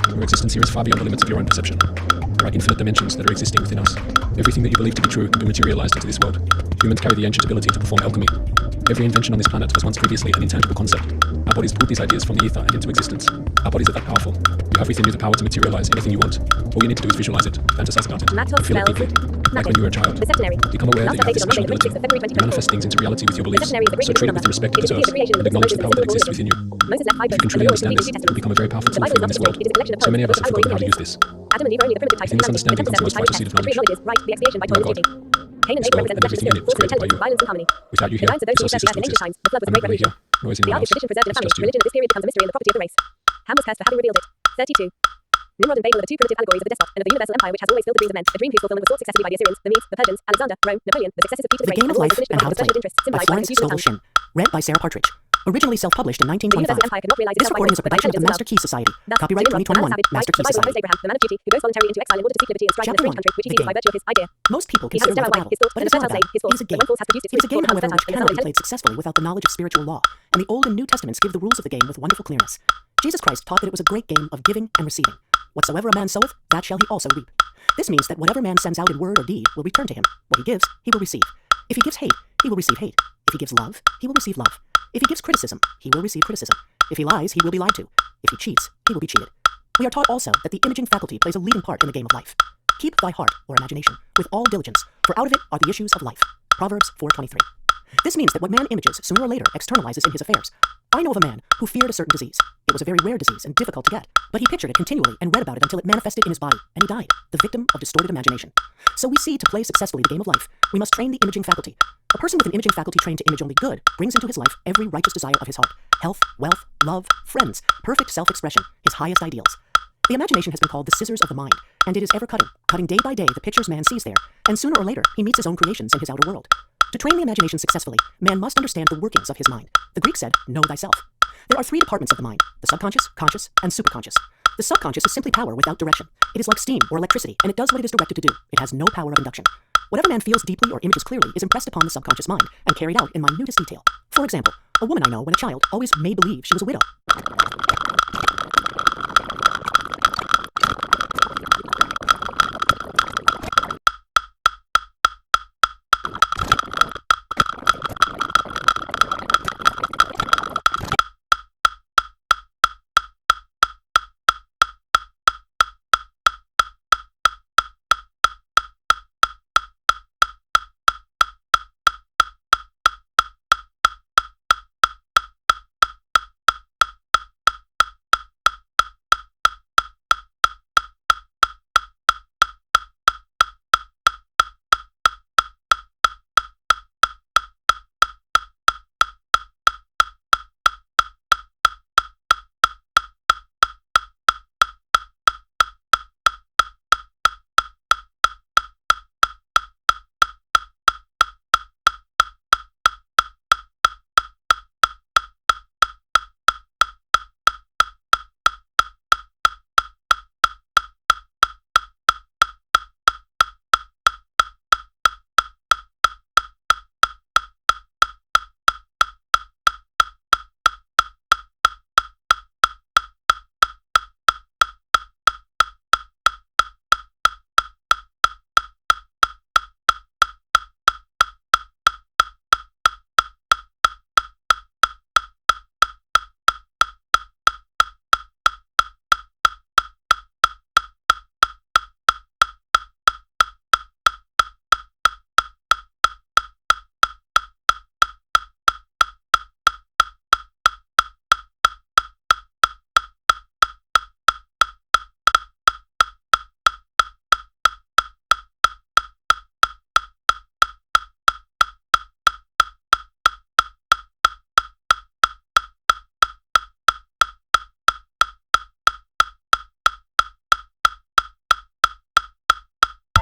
Speaker 12: Your existence here is far beyond the limits of your own perception. There are infinite dimensions that are existing within us. Everything that you believe to be true can be materialized into this world. Humans carry the ancient ability to perform alchemy. Every invention on this planet was once previously an intangible concept. Our bodies pulled these ideas from the ether and into existence. Our bodies are that powerful. You have within you the power to materialize anything you want. All you need to do is visualize it, fantasize about it, and feel it deeply. Like when you were a child. Become aware that you have this special ability to manifest things into reality with your beliefs. So treat it with the respect it deserves, and acknowledge the power that exists within you. If you can truly understand this, it will become a very powerful tool for you in this world. So many of us have forgotten how to use this. Within this understanding comes the most vital seed of knowledge. You are God. This world and everything in it was created by you. Without you here, this whole ceases to exist. I'm not really here, nor is anyone else. It's just you.
Speaker 18: Ham was cursed for having revealed it. 32. Nimrod and Babel are the two primitive allegories of the despot and of the universal empire which has always filled the dreams of men. A dream whose fulfillment was sought successively by the Assyrians, the Medes, the Persians, Alexander, Rome, Napoleon, the successors of Peter the Great.
Speaker 8: The Game of Life and How to Play It by Florence Scovel Shinn. Read by Sarah Partridge. Originally self-published in 1925. This recording is a production of the Master Key Society. Copyright 2021, Master Key Society.
Speaker 20: The man of duty, who goes voluntarily into exile in order to seek liberty and strive in a free country, which he seeks by virtue of his idea.
Speaker 8: Most people consider life a battle, but it is not a battle. It is a game. It is a game, however, which cannot be played successfully without the knowledge of spiritual law, and the Old and New Testaments give the rules of the game with wonderful clearness. Jesus Christ taught that it was a great game of giving and receiving. Whatsoever a man soweth, that shall he also reap. This means that whatever man sends out in word or deed will return to him. What he gives, he will receive. If he gives hate, he will receive hate. If he gives love, he will receive love. If he gives criticism, he will receive criticism. If he lies, he will be lied to. If he cheats, he will be cheated. We are taught also that the imaging faculty plays a leading part in the game of life. Keep thy heart, or imagination, with all diligence, for out of it are the issues of life. Proverbs 4:23. This means that what man images sooner or later externalizes in his affairs. I know of a man who feared a certain disease. It was a very rare disease and difficult to get, but he pictured it continually and read about it until it manifested in his body, and he died, the victim of distorted imagination. So we see, to play successfully the game of life, we must train the imaging faculty. A person with an imaging faculty trained to image only good brings into his life every righteous desire of his heart: health, wealth, love, friends, perfect self-expression, his highest ideals. The imagination has been called the scissors of the mind, and it is ever cutting day by day the pictures man sees there, and sooner or later he meets his own creations in his outer world. To train the imagination successfully, man must understand the workings of his mind. The Greeks said, know thyself. There are three departments of the mind: the subconscious, conscious, and superconscious. The subconscious is simply power without direction. It is like steam or electricity, and it does what it is directed to do. It has no power of induction. Whatever man feels deeply or images clearly is impressed upon the subconscious mind and carried out in minutest detail. For example, a woman I know when a child always made believe she was a widow.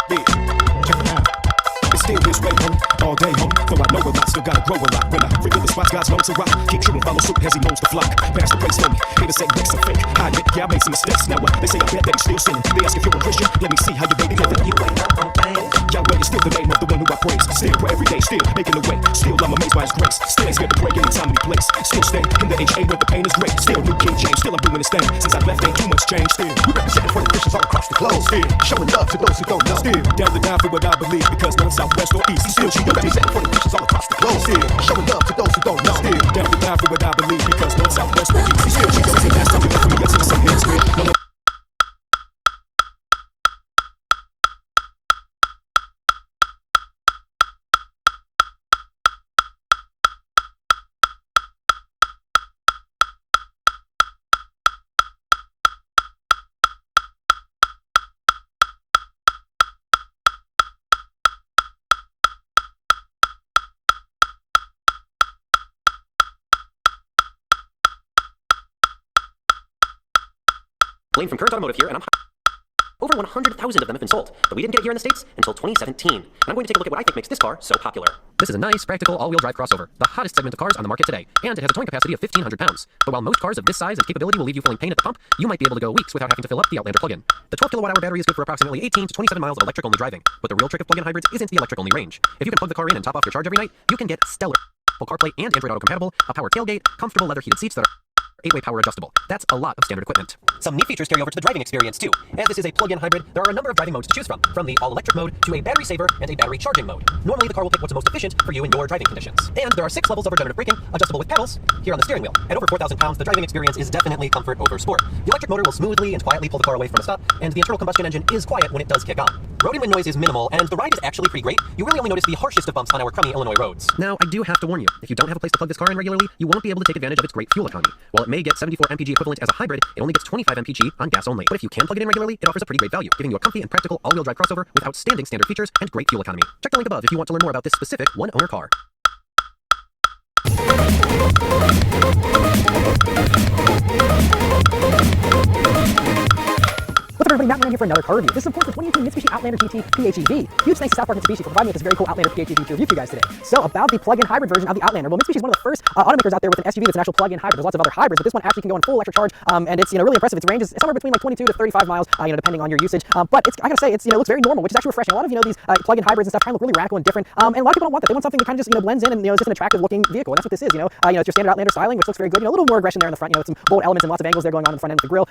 Speaker 1: Yeah, check it out. It's still this way, homie, all day, homie. Though I know a lot, still gotta grow a lot. When I reveal the spots, God's known to rock. Keep true and follow suit as he knows the flock. Pass the place for me. Haters say next a fake. I admit, yeah, I made some mistakes. Now what? They say I bet that he's still sinning. They ask if you're a Christian. Let me see how you baby living. You ain't up on things. Yahweh is still the name of the one who I praise. Still pray every day, still making a way. Still I'm amazed by his grace. Still ain't scared to pray anytime, any place. Still stay in the HA where the pain is great. Still new King James. Still I'm doing this thing. Since I left, ain't too much change. Still we represent for the Christians all across the globe. Still showing love to those who don't know. Still down the down for what I believe, because north, south, west, or east. Still she represent for the Christians all across the globe. Still showing love to those who don't know. Still down the down for what I believe, because north, south, west, or east. Still she represent that's something for me. That's something that's great. No, no.
Speaker 8: Blaine from Current Automotive here, and over 100,000 of them have been sold, but we didn't get here in the States until 2017. And I'm going to take a look at what I think makes this car so popular. This is a nice, practical, all-wheel drive crossover, the hottest segment of cars on the market today, and it has a towing capacity of 1,500 pounds. But while most cars of this size and capability will leave you feeling pain at the pump, you might be able to go weeks without having to fill up the Outlander plug-in. The 12 kilowatt-hour battery is good for approximately 18 to 27 miles of electric-only driving, but the real trick of plug-in hybrids isn't the electric-only range. If you can plug the car in and top off your charge every night, you can get stellar CarPlay and Android Auto compatible, a power tailgate, comfortable leather heated seats that are 8-way power adjustable. That's a lot of standard equipment. Some neat features carry over to the driving experience too. As this is a plug-in hybrid, there are a number of driving modes to choose from the all-electric mode to a battery saver and a battery charging mode. Normally, the car will pick what's most efficient for you in your driving conditions. And there are 6 levels of regenerative braking, adjustable with pedals, here on the steering wheel. At over 4,000 pounds, the driving experience is definitely comfort over sport. The electric motor will smoothly and quietly pull the car away from a stop, and the internal combustion engine is quiet when it does kick on. Road and wind noise is minimal, and the ride is actually pretty great. You really only notice the harshest of bumps on our crummy Illinois roads. Now, I do have to warn you, if you don't have a place to plug this car in regularly, you won't be able to take advantage of its great fuel economy. While it may get 74 mpg equivalent as a hybrid, it only gets 25 mpg on gas only. But if you can plug it in regularly, it offers a pretty great value, giving you a comfy and practical all-wheel drive crossover with outstanding standard features and great fuel economy. Check the link above if you want to learn more about this specific one-owner car. What's up, everybody? Matt Moran here for another car review. This is, of course, the 2018 Mitsubishi Outlander GT PHEV. Huge thanks to South Park Mitsubishi for providing me with this very cool Outlander PHEV to review for you guys today. So, about the plug-in hybrid version of the Outlander. Well, Mitsubishi is one of the first automakers out there with an SUV that's an actual plug-in hybrid. There's lots of other hybrids, but this one actually can go on full electric charge, and it's really impressive. Its range is somewhere between like 22 to 35 miles, depending on your usage. But it's, I gotta say, it's looks very normal, which is actually refreshing. A lot of these plug-in hybrids and stuff try and look really radical and different, and a lot of people don't want that. They want something that kind of just blends in and is just an attractive-looking vehicle. And that's what this is. It's your standard Outlander styling, which looks very good. A little more aggression there in the front. With some bold elements and lots of angles there going on in the front end of the grille.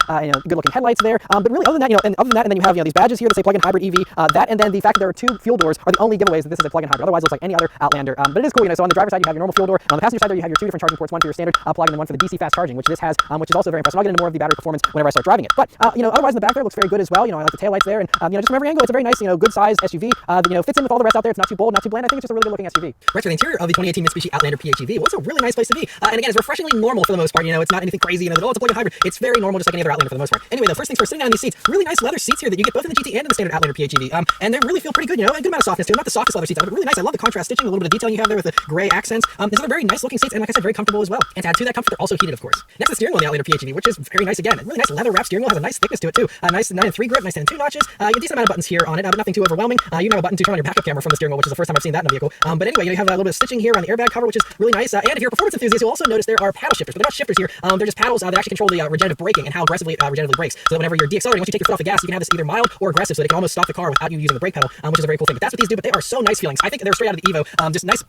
Speaker 8: Good-looking headlights there. But really, other than that, and then you have these badges here that say plug-in hybrid EV. That and then the fact that there are 2 fuel doors are the only giveaways that this is a plug-in hybrid. Otherwise, it looks like any other Outlander. But it is cool. So on the driver's side, you have your normal fuel door. And on the passenger side, there you have your 2 different charging ports. One for your standard plug, and then one for the DC fast charging, which this has, which is also very impressive. I'll get into more of the battery performance whenever I start driving it. But otherwise, in the back there, it looks very good as well. I like the taillights there, and just from every angle, it's a very nice, good-sized SUV. That fits in with all the rest out there. It's not too bold, not too bland. I think it's just a really good-looking SUV. Right for the interior of the 2018 Mitsubishi Outlander PHEV. Well, it's a really nice place to be. And again, it's refreshingly normal for the most part. It's not anything crazy. It's a plug-in hybrid. It's very normal, just like any other Outlander for the most part. Anyway, the first things first, sitting down in these seats, really nice leather seats here that you get both in the GT and in the standard Outlander PHEV. And they really feel pretty good. A good amount of softness to them. Not the softest leather seats, but really nice. I love the contrast stitching, a little bit of detailing you have there with the gray accents. These are very nice-looking seats, and like I said, very comfortable as well. And to add to that comfort, they're also heated, of course. Next, the steering wheel in the Outlander PHEV, which is very nice again. Really nice leather-wrapped steering wheel, has a nice thickness to it too. Nice 9-3 grip, nice 10-2 notches. You have a decent amount of buttons here on it, but nothing too overwhelming. You even have a button to turn on your backup camera from the steering wheel, which is the first time I've seen that in a vehicle. But anyway, you have a little bit of stitching here on the airbag cover, which is really nice. And if you're a performance enthusiast, you'll also notice there are paddle shifters, but they're not shifters here. They're just paddles that actually control the regenerative braking and how aggressively it regeneratively brakes. So that whenever you're deaccelerating, once you take your foot off the gas, you can have this either mild or aggressive, so they can almost stop the car without you using the brake pedal, which is a very cool thing. But that's what these do. But they are so nice feelings. I think they're straight out of the Evo. Just nice,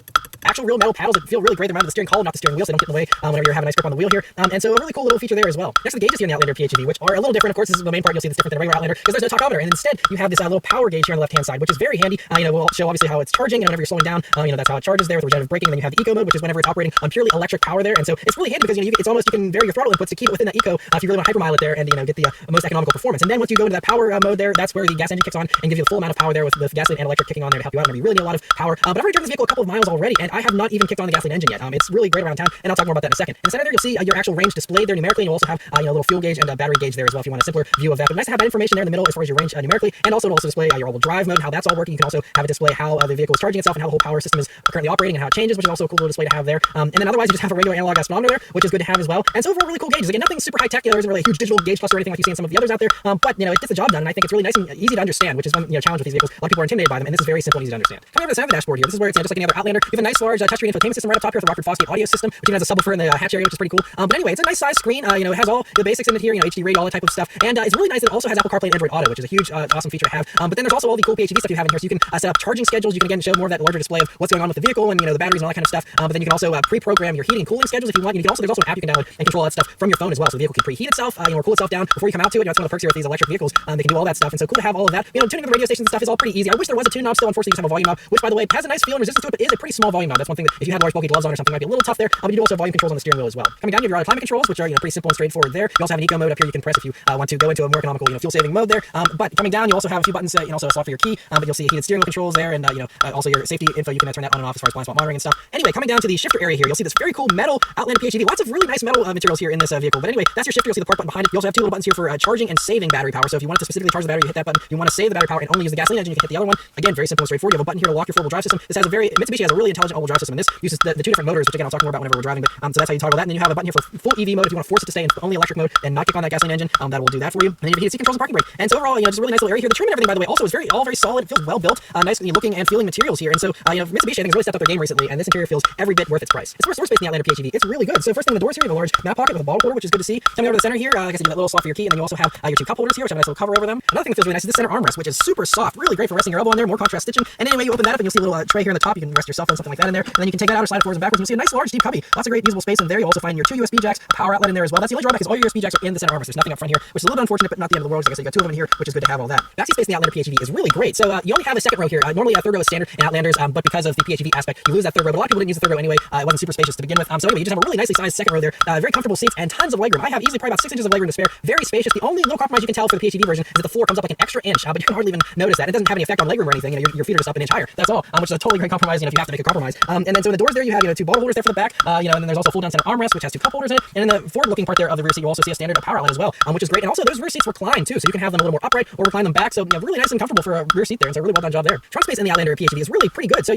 Speaker 8: actual real metal paddles that feel really great. They're mounted to the steering column, not the steering wheel, so they don't get in the way whenever you're having a nice grip on the wheel here. And so a really cool little feature there as well. Next, the gauges here in the Outlander PHEV, which are a little different. Of course, this is the main part. You'll see that's different than a regular Outlander because there's no tachometer, and instead you have this little power gauge here on the left-hand side, which is very handy. Will show obviously how it's charging, and whenever you're slowing down, that's how it charges there with regenerative braking. And then you have the eco mode, which is whenever it's operating on purely electric power there, and so it's really handy because it's almost, you can vary your throttle inputs to keep it within that eco if you really want to hypermile it there and get the most economical performance. And then once you go into that power mode there, that's where the gas engine kicks on and gives you the full amount of power there with the gasoline and electric kicking on there to help you out whenever you really need a lot of power. But I've already driven this vehicle a couple of miles already, and I have not even kicked on the gasoline engine yet. It's really great around town, and I'll talk more about that in a second. In the center there, you'll see your actual range displayed there numerically, and you'll also have a little fuel gauge and a battery gauge there as well if you want a simpler view of that. But nice to have that information there in the middle as far as your range numerically, and also it'll also display your all-wheel drive mode, how that's all working. You can also have it display how the vehicle is charging itself and how the whole power system is currently operating and how it changes, which is also a cool little display to have there. And then otherwise, you just have a regular analog speedometer there, which is good to have as well. And so overall, really cool gauges. Again, nothing super high-tech. There isn't really a huge digital gauge cluster or anything like you see in some of the others out there. But it gets the job done, and I think it's really nice and easy to understand, which is one challenge with these vehicles. A lot of people are intimidated by them, and this is very simple and easy to understand. Coming over to the center of the dashboard here, this is where it's just like any other Outlander. You have a nice large touchscreen infotainment system right up top here with a Rockford Fosgate audio system, which even has a subwoofer in the hatch area, which is pretty cool. But anyway, it's a nice size screen. It has all the basics in it here, HD radio, all that type of stuff. And it's really nice that it also has Apple CarPlay and Android Auto, which is a huge, awesome feature to have. But then there's also all the cool PHEV stuff you have in here, so you can set up charging schedules. You can again show more of that larger display of what's going on with the vehicle and the batteries and all that kind of stuff. But then you can also pre-program your heating and cooling schedules if you want. There's also an app you can download and control all that stuff from your phone as well, so the vehicle can preheat itself, or cool itself down before you come out to it. That's one of the perks here with these electric vehicles. They can do all that stuff, and so cool to have all of that. Tuning the radio stations and stuff is all pretty easy. I wish there was a tune knob still. Unfortunately, you just have a volume knob, which by the way has a nice feel and resistance to it, but is a pretty small volume knob. That's one thing that if you had large bulky gloves on or something, might be a little tough there. But you do also have volume controls on the steering wheel as well. Coming down, you have your auto climate controls, which are pretty simple and straightforward there. You also have an eco mode up here you can press if you want to go into a more economical fuel-saving mode there. But coming down, you also have a few buttons. You can also slot for your key, but you'll see heated steering wheel controls there, and also your safety info. You can turn that on and off as far as blind spot monitoring and stuff. Anyway, coming down to the shifter area here, you'll see this very cool metal Outlander PHEV. Lots of really nice metal materials here in this vehicle. But anyway, that's your shifter. You'll see the park button behind it. You also have 2 little buttons here for charging and saving battery power. So if you want to specifically charge the battery, you hit that button. If you want to save the battery power and only use the gasoline engine, you can hit the other one. Again, very simple and straightforward. You have a button here to lock your four-wheel drive system. This has Mitsubishi has a really intelligent all-wheel drive system, and this uses the 2 different motors, which again I'll talk more about whenever we're driving. But so that's how you toggle that. And then you have a button here for full EV mode if you want to force it to stay in only electric mode and not kick on that gasoline engine. That will do that for you. And then you have heated seat controls and parking brake. And so overall, just a really nice little area here. The trim and everything, by the way, also is very solid. It feels well built, nice looking and feeling materials here. And so Mitsubishi I think has really stepped up their game recently, and this interior feels every bit worth its price. As far as storage space in the Outlander PHEV, it's really good. So first thing, the doors here, you have a large map pocket with a bottle holder, which is good to see. Coming over to the center here, I guess you have that little slot for your key, and then you also have your 2 cup holders here, which have a nice little cover over them. Another thing that feels really nice is the center armrest, which is super soft, really great for resting your elbow on there, more contrast stitching. And anyway, you open that up and you'll see a little tray here in the top. You can rest your cell phone, something like that in there. And then you can take that out or slide it forwards and backwards. You'll see a nice large deep cubby. Lots of great usable space in there. You'll also find your 2 USB jacks, a power outlet in there as well. That's the only drawback is all your USB jacks are in the center armrest. There's nothing up front here, which is a little bit unfortunate, but not the end of the world. Like I said, you got 2 of them in here, which is good to have all that. Backseat space in the Outlander PHEV is really great. So you only have a second row here. Normally a third row is standard in Outlanders, but because of the PHEV aspect, you lose that third row. But a lot of people didn't use the third row anyway. It wasn't super spacious to begin with. So anyway, you just have a really nicely sized second row there. Very comfortable seats and tons of legroom. I have easily probably about 6 inches of legroom to spare. Very spacious. The only little compromise you can tell for the PHEV version is that the floor comes up like an extra inch, but you can hardly even notice that. It doesn't have any effect on legroom or anything. Your feet are just up an inch higher. That's all, which is a totally great compromise. If you have to make a compromise. And then so in the doors there, you have 2 bottle holders there for the back. And then there's also a fold down center armrest, which has 2 cup holders in it. And in the forward-looking part there of the rear seat, you also see a standard power outlet as well, which is great. And also those rear seats recline too, so you can have them a little more upright or recline them back. So really nice and comfortable for a rear seat there. And so really well done job there. Trunk space in the Outlander PHEV is really pretty good. So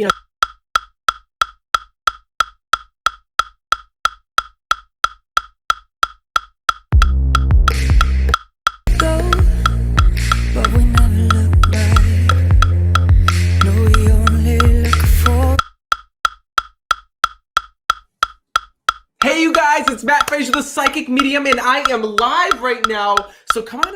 Speaker 4: But we never look back. No, we only look for.
Speaker 2: Hey you guys, it's Matt Frazier, the Psychic Medium, and I am live right now. So come on